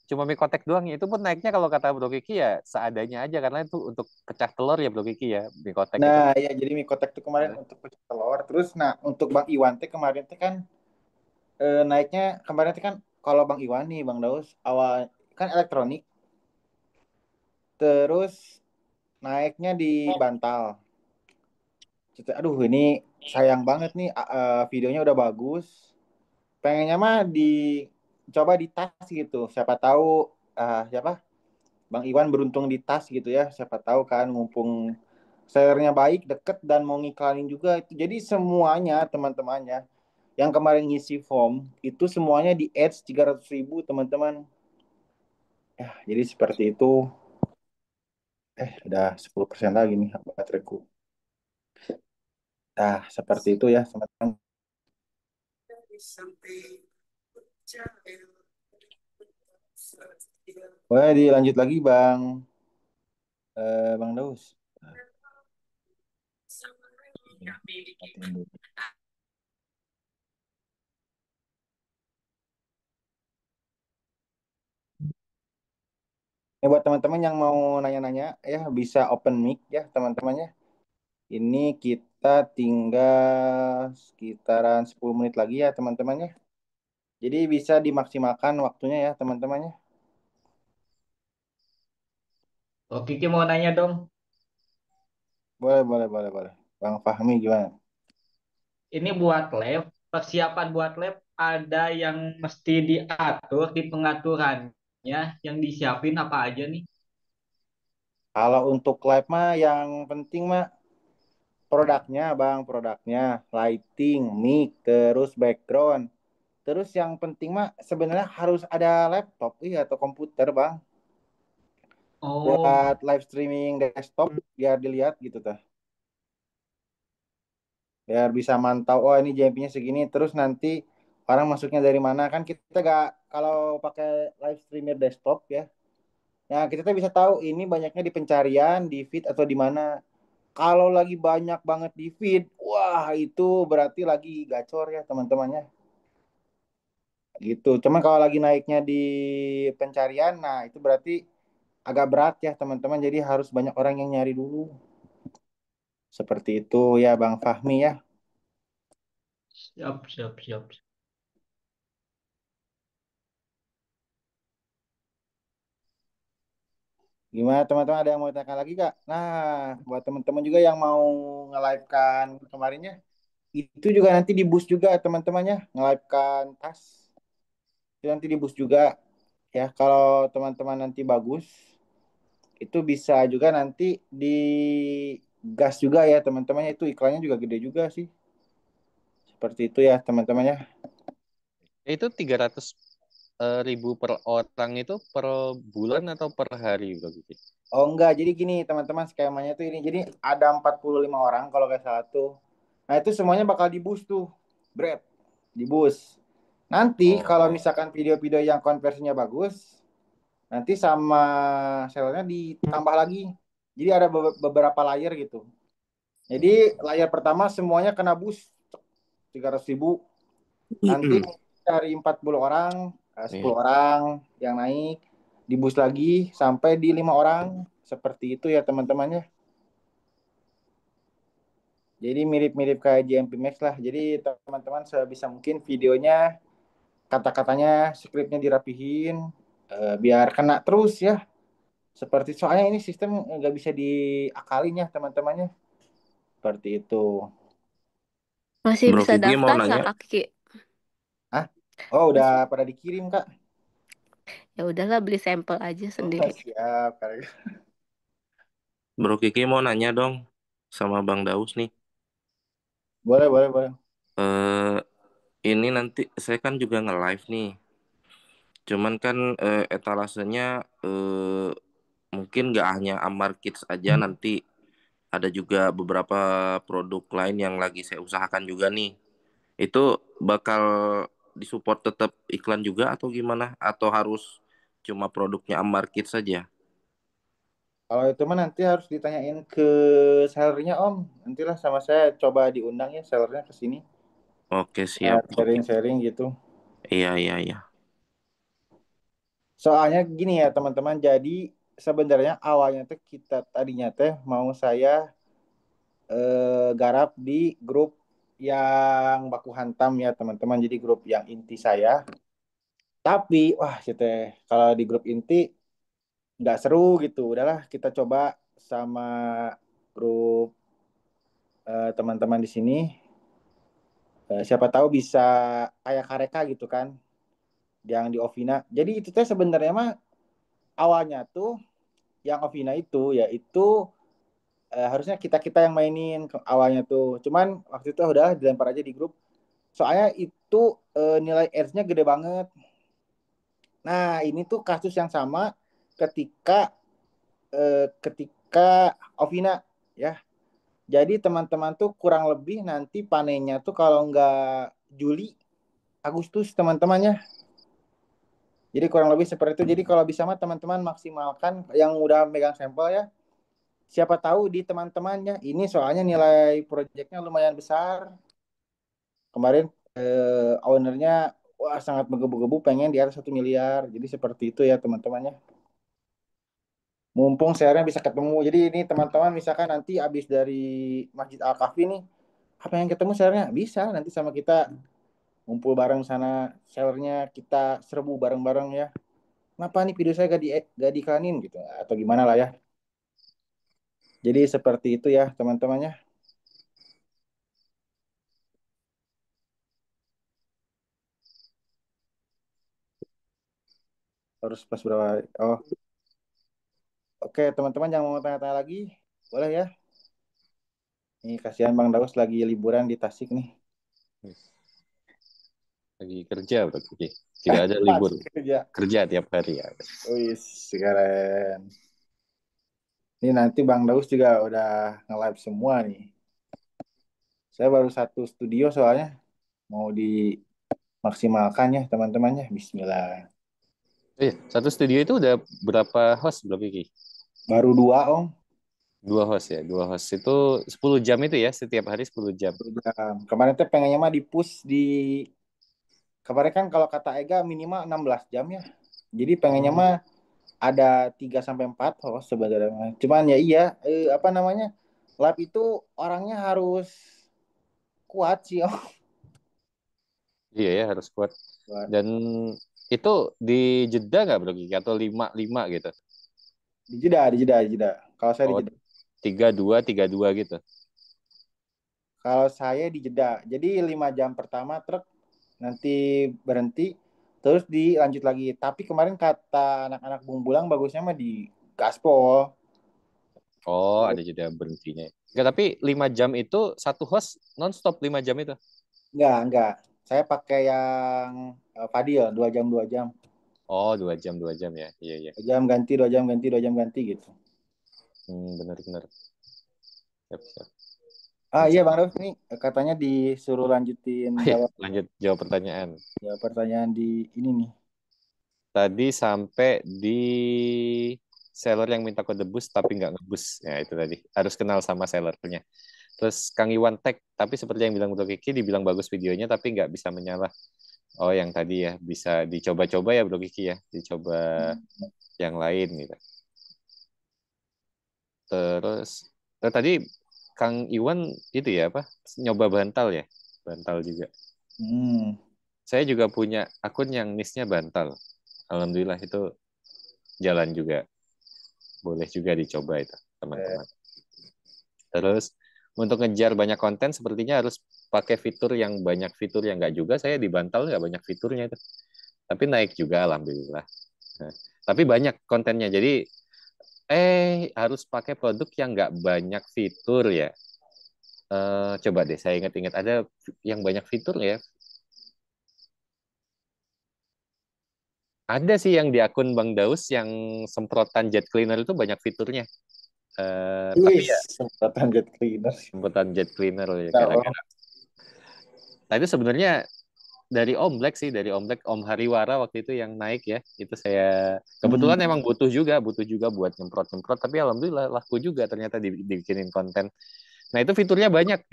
cuma mie kotek doang. Itu pun naiknya kalau kata Bro Kiki ya seadanya aja karena itu untuk pecah telur ya Bro Kiki ya mie kotek itu. Nah, ya jadi mie kotak tuh kemarin untuk pecel telur. Terus, nah untuk Bang Iwan teh kemarin teh kan naiknya kemarin teh kan kalau Bang Iwan nih, Bang Daus awal kan elektronik, terus naiknya di bantal. Aduh ini sayang banget nih, videonya udah bagus. Pengennya mah dicoba di tas gitu. Siapa tahu siapa Bang Iwan beruntung di tas gitu ya. Siapa tahu kan mumpung sellernya baik, deket dan mau ngiklanin juga itu. Jadi semuanya teman-temannya yang kemarin ngisi form itu semuanya di ads 300.000 teman-teman. Ya, jadi seperti itu. Udah 10% lagi nih bateraiku. Nah, seperti itu ya teman-teman. Boleh dilanjut lagi Bang Daus. Matiin dulu. Buat teman-teman yang mau nanya-nanya ya bisa open mic ya teman-temannya. Ini kita tinggal sekitaran 10 menit lagi ya teman-temannya. Jadi bisa dimaksimalkan waktunya ya teman-temannya. Oh, Kiki mau nanya dong. Boleh, boleh, boleh, boleh. Bang Fahmi gimana? Ini buat lab, persiapan buat lab ada yang mesti diatur di pengaturannya, yang disiapin apa aja nih? Kalau untuk live mah yang penting mah produknya Bang, produknya lighting, mic, terus background. Terus yang penting mah sebenarnya harus ada laptop atau komputer Bang Oh, buat live streaming desktop biar dilihat gitu tah. Biar bisa mantau oh ini JMP-nya segini terus nanti orang masuknya dari mana kan kita gak kalau pakai live streamer desktop ya. Ya kita tuh bisa tahu ini banyaknya di pencarian, di feed atau di mana. Kalau lagi banyak banget di feed, wah itu berarti lagi gacor ya teman-temannya. Gitu. Cuman kalau lagi naiknya di pencarian, nah itu berarti agak berat ya teman-teman. Jadi harus banyak orang yang nyari dulu. Seperti itu ya Bang Fahmi ya. siap, siap, siap. Gimana teman-teman ada yang mau tanyakan lagi Kak? Nah, buat teman-teman juga yang mau nge-live-kan kemarinnya, itu juga nanti di boost juga teman-temannya, nge-live-kan tas. Itu nanti di boost juga ya. Kalau teman-teman nanti bagus, itu bisa juga nanti di gas juga ya teman-temannya. Itu iklannya juga gede juga sih. Seperti itu ya teman-temannya. Itu 300.000 per orang itu per bulan atau per hari Bro Kiki? Oh enggak, jadi gini teman-teman skemanya tuh ini. Jadi ada 45 orang kalau nggak salah tuh. Nah itu semuanya bakal di boost tuh. Bread, di boost. Nanti kalau Oh. misalkan video-video yang konversinya bagus, nanti sama sellernya ditambah lagi. Jadi ada beberapa layer gitu. Jadi layar pertama semuanya kena boost 300.000. Nanti dari 40 orang, 10 Iya. orang yang naik, di boost lagi sampai di 5 orang. Seperti itu ya teman-temannya. Jadi mirip-mirip kayak JMP Max lah. Jadi teman-teman sebisa mungkin videonya, kata-katanya, skripnya dirapihin, biar kena terus ya. Seperti soalnya ini sistem nggak bisa diakalin ya teman-temannya. Seperti itu. Masih Bro bisa Kiki mau daftar nggak nanya, Kak Kiki? Ah, oh udah Masih. pada dikirim Kak. Ya udahlah beli sampel aja Oh, sendiri. siap. Bro Kiki mau nanya dong sama Bang Daus nih. Boleh, boleh, boleh. Eh ini nanti saya kan juga nge-live nih. Cuman kan etalasenya mungkin nggak hanya Amar Kids aja nanti ada juga beberapa produk lain yang lagi saya usahakan juga nih. Itu bakal disupport tetap iklan juga atau gimana? Atau harus cuma produknya Amar Kids saja? Kalau itu mah nanti harus ditanyain ke sellernya Om. Nantilah sama saya coba diundang ya sellernya ke sini. Oke siap. Oke. Sharing-sharing gitu. Iya iya iya. Soalnya gini ya teman-teman, jadi sebenarnya awalnya tuh kita tadinya teh mau saya garap di grup yang baku hantam ya teman-teman, jadi grup yang inti saya. Tapi wah kita kalau di grup inti nggak seru gitu. Udahlah kita coba sama grup teman-teman di sini. Siapa tahu bisa kayak Kareka gitu kan, yang di Ovina. Jadi itu teh sebenarnya mah awalnya tuh yang Ovina itu ya itu harusnya kita kita yang mainin awalnya tuh. Cuman waktu itu udah dilempar aja di grup. Soalnya itu nilai Earth-nya gede banget. Nah ini tuh kasus yang sama ketika ketika Ovina ya. Jadi teman-teman tuh kurang lebih nanti panennya tuh kalau nggak Juli, Agustus teman-temannya. Jadi kurang lebih seperti itu. Jadi kalau bisa mah teman-teman maksimalkan yang udah megang sampel ya. Siapa tahu di teman-temannya ini soalnya nilai proyeknya lumayan besar. Kemarin ownernya wah sangat menggebu-gebu pengen di atas 1 miliar. Jadi seperti itu ya teman-temannya. Mumpung share-nya bisa ketemu. Jadi ini teman-teman misalkan nanti habis dari Masjid Al-Kahfi nih, apa yang ketemu share-nya? Bisa nanti sama kita ngumpul bareng sana, share-nya kita serbu bareng-bareng ya. Kenapa nih video saya gak diiklanin gitu atau gimana lah ya. Jadi seperti itu ya teman-temannya. Harus pas berapa? Oh, oke teman-teman yang mau tanya-tanya lagi, boleh ya. Nih kasihan Bang Daus lagi liburan di Tasik nih. Lagi kerja berarti. Tidak ada libur. Masih kerja. Kerja tiap hari ya. Wih, keren. Ini nanti Bang Daus juga udah nge-live semua nih. Saya baru satu studio soalnya mau dimaksimalkan ya teman-temannya. Bismillah. Satu studio itu udah berapa host belum Kiki? Baru 2 Om. 2 host ya. 2 host itu 10 jam itu ya. Setiap hari 10 jam. Kemarin tuh pengennya mah di-push di kemarin kan kalau kata Ega minimal 16 jam ya. Jadi pengennya mah ada 3 sampai 4 host sebenarnya. Cuman ya iya apa namanya? Live itu orangnya harus kuat sih Om. Iya ya harus kuat. Kuat. Dan itu di jeda nggak bro Kiki? Atau 5-5 gitu? Di jeda. Kalau saya di Oh, jeda. 3-2 gitu. Kalau saya di jeda. Jadi 5 jam pertama truk nanti berhenti terus dilanjut lagi. Tapi kemarin kata anak-anak Bumbulang bagusnya mah di gaspol. Oh, ada jeda berhentinya. Enggak, tapi 5 jam itu satu host non-stop 5 jam itu. Enggak. Saya pakai yang Fadil 2 jam 2 jam. Oh, 2 jam ya. Iya, iya. 2 jam ganti 2 jam ganti 2 jam ganti gitu. Benar-benar. Siap, siap. Iya Bang Daus nih katanya disuruh lanjutin Oh, ya, lanjut jawab pertanyaan. pertanyaan di ini nih. Tadi sampai di seller yang minta kode boost tapi nggak ngebus. Ya, itu tadi. Harus kenal sama sellernya. Terus Kang Iwan tag, tapi seperti yang bilang Bro Kiki, dibilang bagus videonya tapi nggak bisa menyala. Oh, yang tadi ya, bisa dicoba-coba ya Bro Kiki ya. Dicoba yang lain gitu. Terus tadi Kang Iwan itu ya apa? Nyoba bantal ya? Bantal juga. Saya juga punya akun yang niche-nya bantal. Alhamdulillah itu jalan juga. Boleh juga dicoba itu, teman-teman. Terus untuk ngejar banyak konten sepertinya harus pakai fitur yang banyak fitur yang nggak juga. Saya di bantal nggak banyak fiturnya itu. Tapi naik juga alhamdulillah. Nah, tapi banyak kontennya. Jadi harus pakai produk yang nggak banyak fitur ya. Coba deh saya ingat-ingat ada yang banyak fitur ya. Ada sih yang di akun Bang Daus yang semprotan jet cleaner itu banyak fiturnya. Tapi ya Semprotan jet cleaner. semprotan jet cleaner ya gara-gara. Nah itu sebenarnya dari Om Black sih, dari Om Black, Om Hariwara waktu itu yang naik ya. Itu saya kebetulan emang butuh juga buat nyemprot-nyemprot. Tapi alhamdulillah laku juga ternyata dibikinin konten. Nah itu fiturnya banyak.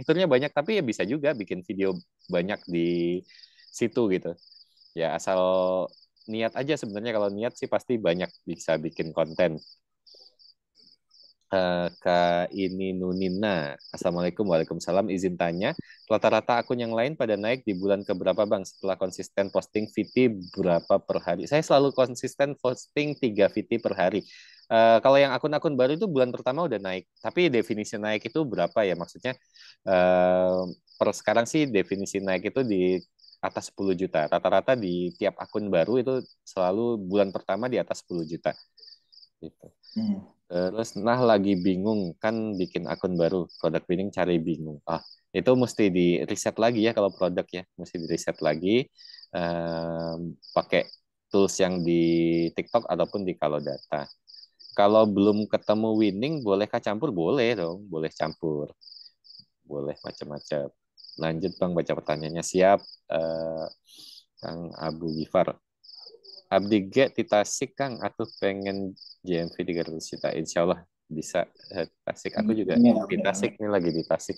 Tapi ya bisa juga bikin video banyak di situ gitu. Ya asal niat aja sebenarnya. Kalau niat sih pasti banyak bisa bikin konten. Kak ini Nunina. Assalamualaikum, waalaikumsalam. Izin tanya, rata-rata akun yang lain pada naik di bulan keberapa Bang? Setelah konsisten posting VT berapa per hari? Saya selalu konsisten posting 3 VT per hari. Kalau yang akun-akun baru itu bulan pertama udah naik. Tapi definisi naik itu berapa ya? Maksudnya eh, per sekarang sih definisi naik itu di atas 10 juta. Rata-rata di tiap akun baru itu selalu bulan pertama di atas 10 juta. Gitu. Terus nah lagi bingung kan bikin akun baru, produk bingung cari bingung. Itu mesti di riset lagi ya kalau produk ya, mesti di riset lagi pakai tools yang di TikTok ataupun di Kalodata. Kalau belum ketemu winning, bolehkah campur? Boleh dong, boleh campur, boleh macam-macam. Lanjut Bang baca pertanyaannya. Siap, Kang Abu Gifar. Abdi G di Tasik Kang, aku pengen JMV 300 juta. Insya Allah bisa Tasik. Aku juga di Tasik, ini lagi di Tasik.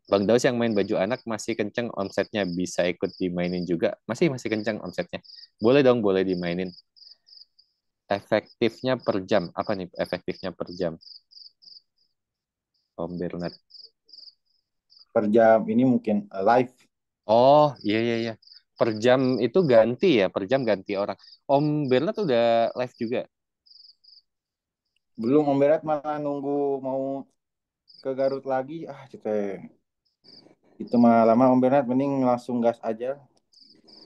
Bang Daus yang main baju anak masih kenceng omsetnya, bisa ikut dimainin juga. Masih kenceng omsetnya. Boleh dong, boleh dimainin. Efektifnya per jam. Apa nih efektifnya per jam? Om Bernard. Per jam ini mungkin live. Oh, iya. Per jam itu ganti ya, per jam ganti orang. Om Bernard udah live juga. Belum, Om Berat malah nunggu mau ke Garut lagi. Itu mah lama, Om Berat mending langsung gas aja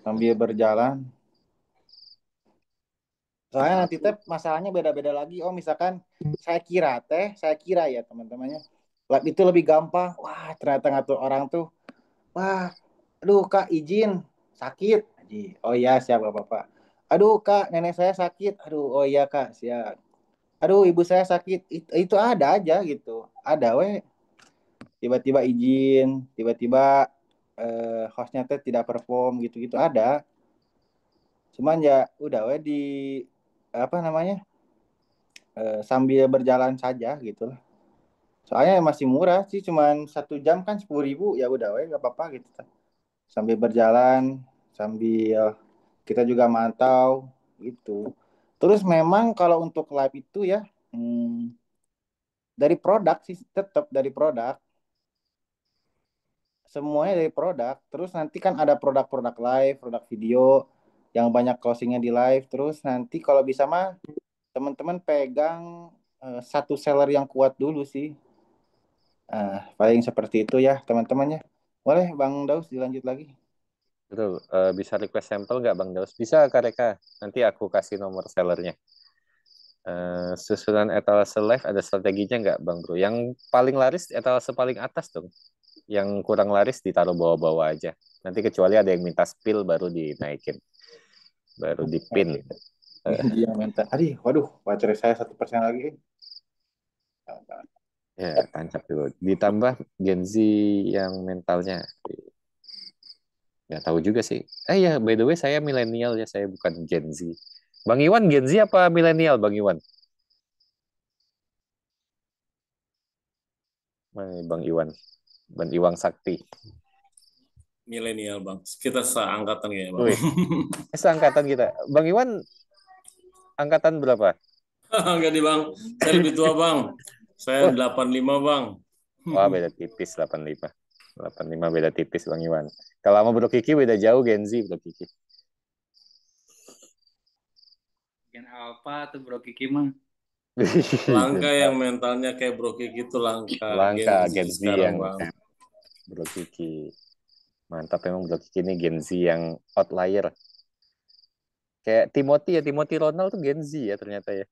sambil berjalan. Soalnya nanti teh masalahnya beda-beda lagi. Oh, misalkan saya kira ya teman-temannya, lab itu lebih gampang. Wah, ternyata ngatur orang tuh. Wah, aduh Kak izin sakit. Oh iya siap Bapak. Aduh Kak, nenek saya sakit. Aduh, oh iya Kak, siap. Aduh, ibu saya sakit. Itu ada aja gitu. Ada weh. Tiba-tiba izin, tiba-tiba hostnya teh tidak perform gitu-gitu ada. Cuman ya udah weh di apa namanya? Sambil berjalan saja gitu lah. Soalnya masih murah sih, cuman 1 jam kan 10.000, ya udah weh gak apa-apa gitu. Sambil berjalan, sambil kita juga mantau gitu. Terus memang kalau untuk live itu ya, dari produk sih, tetap dari produk. Semuanya dari produk. Terus nanti kan ada produk-produk live, produk video yang banyak closingnya di live. Terus nanti kalau bisa mah teman-teman pegang satu seller yang kuat dulu sih. Paling seperti itu ya teman-temannya. Boleh Bang Daus dilanjut lagi. Betul. Bisa request sampel nggak Bang Daus? Bisa Kak Reka. Nanti aku kasih nomor sellernya. Susunan etalase live ada strateginya nggak Bang Bro? Yang paling laris etalase paling atas dong. Yang kurang laris ditaruh bawah-bawah aja. Nanti kecuali ada yang minta spill baru dinaikin. Baru dipin. Dia minta. Aduh, waduh, baterai saya 1% lagi. Ya, tancap dulu. Ditambah Gen Z yang mentalnya. Nggak tahu juga sih. Ya, by the way, saya milenial ya. Saya bukan Gen Z. Bang Iwan, Gen Z apa milenial, Bang Iwan? Mana nih, Bang Iwan? Bang Iwang Sakti. Milenial bang, kita seangkatan ya bang. Wih, seangkatan kita. Bang Iwan, angkatan berapa? Enggak nih bang, saya lebih tua bang. Saya Wah, 85 bang. wah beda tipis 85. 85 beda tipis Bang Iwan. Kalau sama Bro Kiki beda jauh Gen Z Bro Kiki. Gen Alpha tuh Bro Kiki mah. Langka yang mentalnya kayak Bro Kiki itu langka. Langka Gen Z sekarang yang bang. Bro Kiki. Mantap memang Bro Kiki ini Gen Z yang outlier. Kayak Timothy ya, Timothy Ronald tuh Gen Z ya ternyata ya.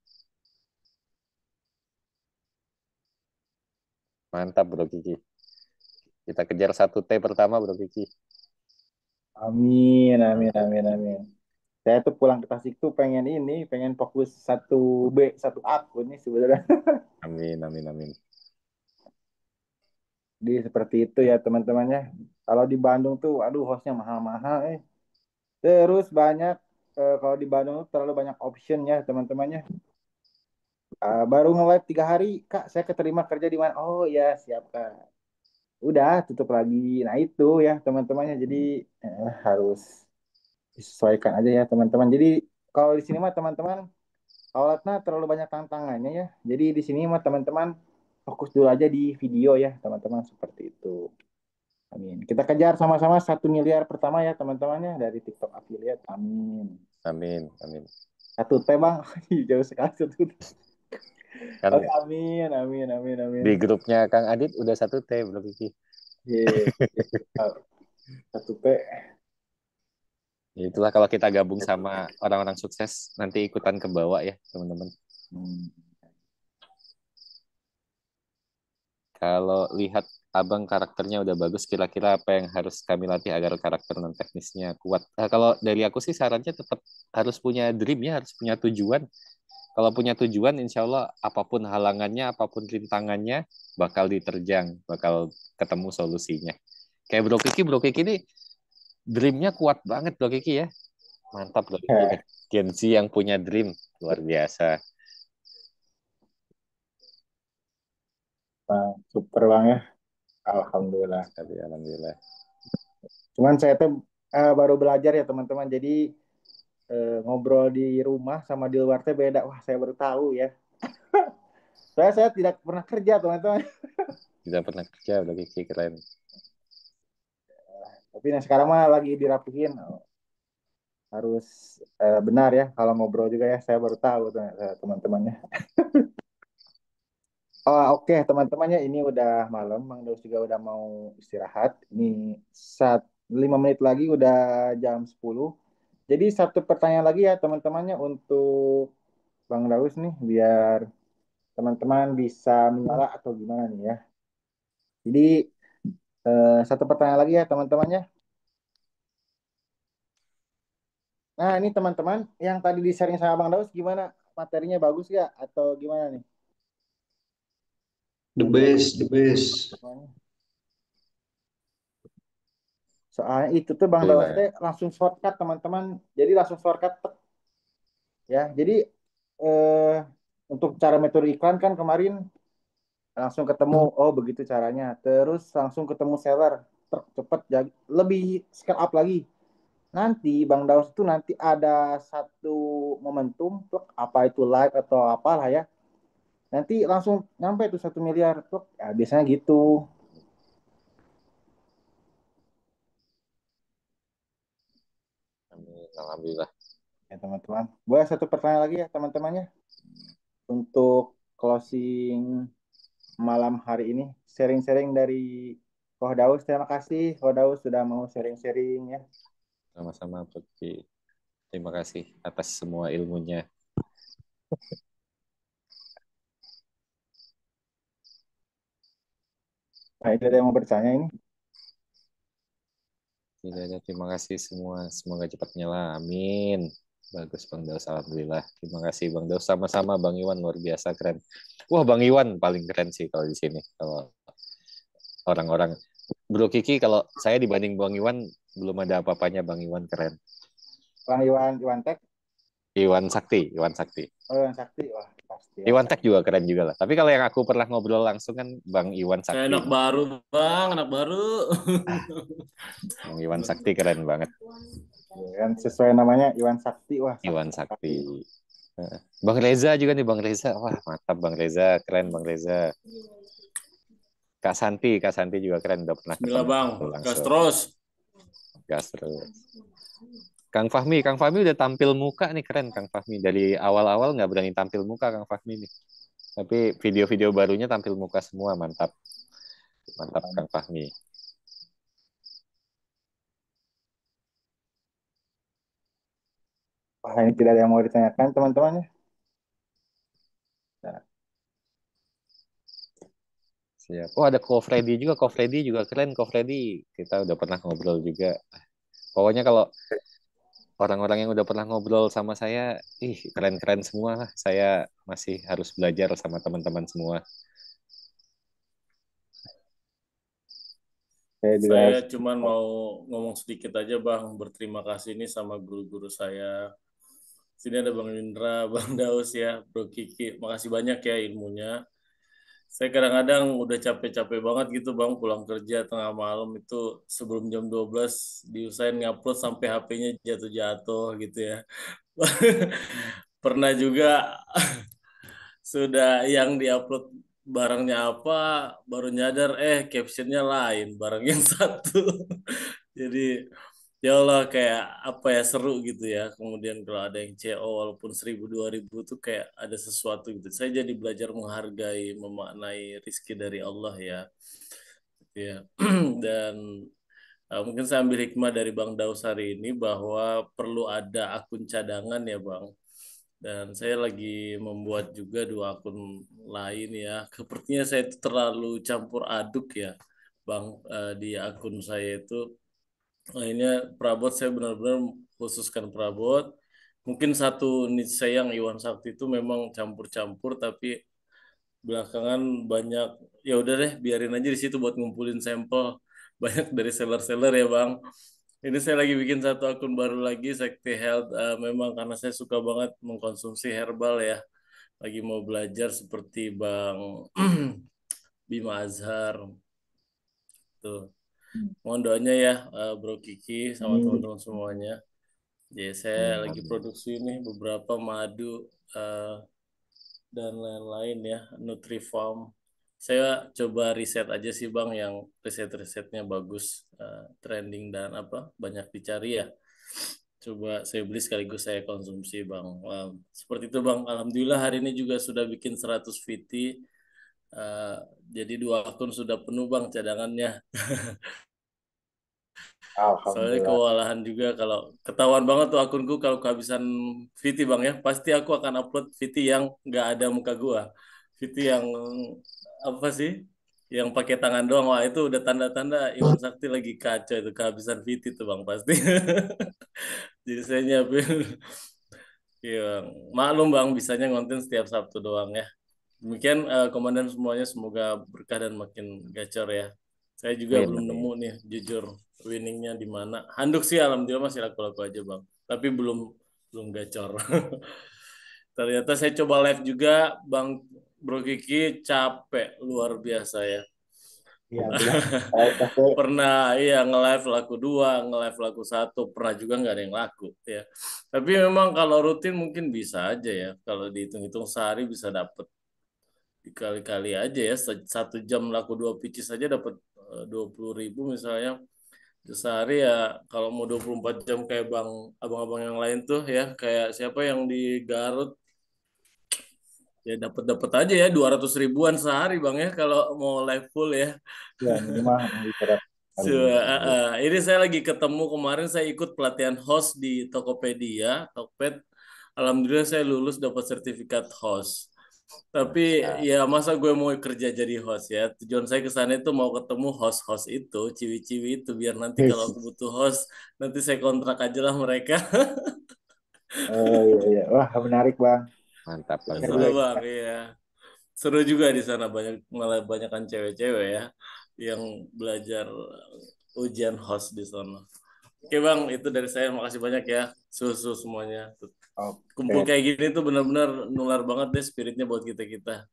Mantap Bro Kiki. Kita kejar 1T pertama Bro Kiki. Amin, amin, amin, amin. Saya tuh pulang ke Tasik tuh pengen fokus satu akun nih sebenarnya. Amin, amin, amin. Di seperti itu ya teman-temannya. Kalau di Bandung tuh, aduh hostnya mahal-mahal. Terus banyak, kalau di Bandung tuh terlalu banyak option ya teman-temannya. Baru nge-live 3 hari, Kak, saya keterima kerja di mana? Oh ya, siap Kak. Udah, tutup lagi. Nah itu ya teman-temannya. Jadi harus disesuaikan aja ya teman-teman. Jadi kalau di sini mah teman-teman alatnya terlalu banyak tantangannya ya. Jadi di sini mah teman-teman fokus dulu aja di video ya teman-teman seperti itu. Amin. Kita kejar sama-sama 1 miliar pertama ya teman-temannya dari TikTok affiliate. Amin. Amin, amin. 1T bang, jauh sekali 1T. Kan Oke, amin, amin, amin, amin. di grupnya Kang Adit udah 1T, Bro Kiki. Iya, 1T. Itulah kalau kita gabung sama orang-orang sukses, nanti ikutan ke bawah ya, teman-teman. Kalau lihat Abang karakternya udah bagus, kira-kira apa yang harus kami latih agar karakter non teknisnya kuat? Kalau dari aku sih sarannya tetap harus punya dream ya, harus punya tujuan. Kalau punya tujuan, insya Allah apapun halangannya, apapun rintangannya, bakal diterjang, bakal ketemu solusinya. Kayak Bro Kiki ini dreamnya kuat banget Bro Kiki ya. Mantap Bro Kiki. Gen Z yang punya dream, luar biasa. Nah, super bang ya. Alhamdulillah. Alhamdulillah. Cuman saya tuh baru belajar ya teman-teman. Jadi ngobrol di rumah sama di luar teh beda. Wah, saya baru tahu ya. Saya tidak pernah kerja teman-teman. Tidak pernah kerja Bro Kiki, keren. Tapi nah sekarang mah lagi dirapihin. Harus benar ya kalau ngobrol juga ya. Saya baru tahu teman-temannya. Oh, oke teman-temannya, ini udah malam. Bang Daus juga udah mau istirahat. Ini 5 menit lagi udah jam 10. Jadi satu pertanyaan lagi ya teman-temannya untuk Bang Daus nih, biar teman-teman bisa menyala atau gimana nih ya. Jadi satu pertanyaan lagi ya teman-temannya. Nah ini teman-teman yang tadi di-sharing sama Bang Daus gimana? Materinya bagus ya atau gimana nih? The best, the best. Soalnya itu tuh Bang Daus Alhamdulillah. teh langsung shortcut teman-teman. Jadi langsung shortcut ya. Jadi eh, untuk cara metode iklan kan kemarin langsung ketemu, oh begitu caranya. Terus langsung ketemu seller, cepet, lebih scale up lagi. Nanti Bang Daus itu nanti ada satu momentum, apa itu live atau apalah ya. Nanti langsung nyampe tuh 1 miliar, ya biasanya gitu. Amin. Alhamdulillah. Ya teman-teman. Boleh satu pertanyaan lagi ya teman-temannya. Untuk closing malam hari ini, sharing-sharing dari Koh Daus. Terima kasih Koh Daus sudah mau sharing-sharing ya. Sama-sama Bro Kiki. Terima kasih atas semua ilmunya. Nah, itu ada yang mau bertanya ini. Tidak ada, terima kasih semua. Semoga cepat nyala. Amin. Bagus Bang Daus, alhamdulillah. Terima kasih Bang Daus. Sama-sama Bang Iwan, luar biasa keren. Wah Bang Iwan paling keren sih kalau di sini. Kalau orang-orang. Bro Kiki, kalau saya dibanding Bang Iwan, belum ada apa-apanya Bang Iwan keren. Bang Iwan Tek. Iwan Sakti, Iwan Sakti. Oh, Iwan Sakti. Wah, pasti ya. Iwan Tek juga keren juga lah. Tapi kalau yang aku pernah ngobrol langsung kan Bang Iwan Saya Sakti. anak baru, Bang, anak baru. Bang Iwan Sakti keren banget. Ya, kan sesuai namanya Iwan Sakti. Wah, Iwan Sakti. Bang Reza juga nih Bang Reza. Wah, mantap Bang Reza, keren Bang Reza. Kak Santi juga keren, udah pernah Bismillah, ketemu Bang. Gas langsung. terus. Gas terus. Kang Fahmi udah tampil muka nih, keren Kang Fahmi. Dari awal-awal nggak berani tampil muka Kang Fahmi nih. Tapi video-video barunya tampil muka semua, mantap. Mantap Kang Fahmi. Wah, ini tidak ada yang mau ditanyakan teman-teman ya. Nah, Siap. Oh ada Ko Freddy juga, Ko Freddy juga keren. Ko Freddy kita udah pernah ngobrol juga. Pokoknya kalau orang-orang yang udah pernah ngobrol sama saya, keren-keren semua lah. Saya masih harus belajar sama teman-teman semua. saya juga Saya harus. cuman mau ngomong sedikit aja, Bang. Berterima kasih nih sama guru-guru saya. Sini ada Bang Indra, Bang Daus ya, Bro Kiki. Makasih banyak ya ilmunya. Saya kadang-kadang udah capek-capek banget gitu Bang, pulang kerja tengah malam itu sebelum jam 12 diusahain ngupload sampai HP-nya jatuh-jatuh gitu ya. Pernah juga sudah yang diupload barangnya apa, baru nyadar captionnya lain, barang yang satu. Jadi ya Allah kayak apa ya, seru gitu ya. Kemudian kalau ada yang CO walaupun 1000 2000 tuh kayak ada sesuatu gitu. Saya jadi belajar menghargai, memaknai rizki dari Allah ya. Gitu ya. Dan mungkin saya ambil hikmah dari Bang Daus hari ini bahwa perlu ada akun cadangan ya Bang. Dan saya lagi membuat juga 2 akun lain ya. Sepertinya saya itu terlalu campur aduk ya Bang. Di akun saya itu lainnya perabot, saya benar-benar khususkan perabot. Mungkin satu niche saya yang Iwan Sakti itu memang campur-campur, tapi belakangan banyak, ya udah deh biarin aja di situ buat ngumpulin sampel banyak dari seller-seller ya Bang. Ini saya lagi bikin satu akun baru lagi, Sakti Health. Memang karena saya suka banget mengkonsumsi herbal ya. Lagi mau belajar seperti Bang Bima Azhar tuh. Mohon doanya ya, Bro Kiki sama Amin. teman-teman semuanya. Jadi saya lagi produksi nih beberapa madu eh, dan lain-lain ya, Nutrifarm. Saya coba riset aja sih Bang yang riset-risetnya bagus, trending dan apa banyak dicari ya. Coba saya beli sekaligus saya konsumsi Bang. Wah, seperti itu Bang. Alhamdulillah hari ini juga sudah bikin 100 VT. eh, jadi 2 akun sudah penuh Bang cadangannya. Soalnya Alhamdulillah. kewalahan juga kalau ketahuan banget tuh akunku kalau kehabisan VT Bang ya, pasti aku akan upload VT yang nggak ada muka gua. VT yang apa sih? Yang pakai tangan doang. Wah, itu udah tanda-tanda Iwan Sakti lagi kacau itu kehabisan VT tuh Bang pasti. Jadi saya nyiapin. Iya, Bang. Maklum Bang, bisanya ngonten setiap Sabtu doang ya. Demikian komandan semuanya, semoga berkah dan makin gacor ya. Saya juga Amin, belum nemu amin. nih jujur winningnya di mana. Handuk sih alhamdulillah masih laku-laku aja Bang. Tapi belum belum gacor. Ternyata saya coba live juga Bang Bro Kiki, capek luar biasa ya. Iya, benar. Tapi Pernah iya nge-live laku 2, nge-live laku 1, pernah juga nggak ada yang laku ya. Tapi memang kalau rutin mungkin bisa aja ya. Kalau dihitung-hitung sehari bisa dapet dikali-kali aja ya. 1 jam laku 2 pieces saja dapat 20.000 misalnya. Sehari ya kalau mau 24 jam kayak abang-abang yang lain tuh ya, kayak siapa yang di Garut ya, dapat aja ya 200 ribuan sehari Bang ya kalau mau live full ya. ya minimal bisa dapat So, kali ini. ini saya lagi ketemu kemarin, saya ikut pelatihan host di Tokopedia, Tokped. Alhamdulillah saya lulus dapat sertifikat host. Tapi Nah, ya masa gue mau kerja jadi host ya. Tujuan saya ke sana itu mau ketemu host-host itu, ciwi-ciwi itu, biar nanti kalau aku butuh host, nanti saya kontrak aja lah mereka. oh iya, iya. Wah, menarik Bang. Mantap, Bang Oke, Seru Bro. boleh. bang, iya. Seru juga di sana, banyak malah banyakan cewek-cewek ya yang belajar ujian host di sana. Oke bang, itu dari saya. Makasih banyak ya, susu semuanya. Kumpul Oke, kayak gini tuh benar-benar nular banget deh spiritnya buat kita-kita.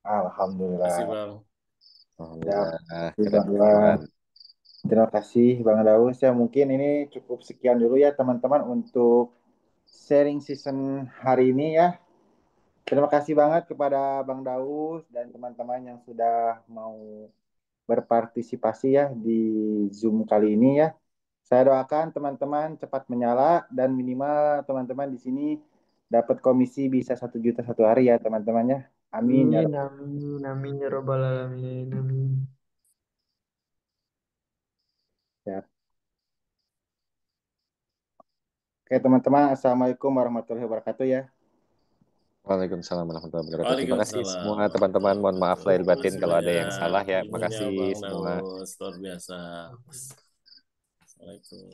Makasih Alhamdulillah. bang. Ya, Alhamdulillah, Bang keren-keren. Iwan. Terima kasih Bang Daus. Ya, mungkin ini cukup sekian dulu ya teman-teman untuk sharing season hari ini ya. Terima kasih banget kepada Bang Daus dan teman-teman yang sudah mau berpartisipasi ya di Zoom kali ini ya. Saya doakan teman-teman cepat menyala dan minimal teman-teman di sini dapat komisi bisa 1 juta satu hari ya teman-teman ya. Amin ya Amin, Rabbal. amin, amin ya robbal alamin, amin. Ya. Oke teman-teman, Assalamualaikum warahmatullahi wabarakatuh ya. Waalaikumsalam warahmatullahi wabarakatuh. Terima kasih Waalaikumsalam semua teman-teman. warahmatullahi Mohon maaf wabarakatuh. lahir Terima batin kasih kalau ada yang banyak salah ya. ilmunya Makasih Bang semua. Daus, luar biasa. Assalamualaikum.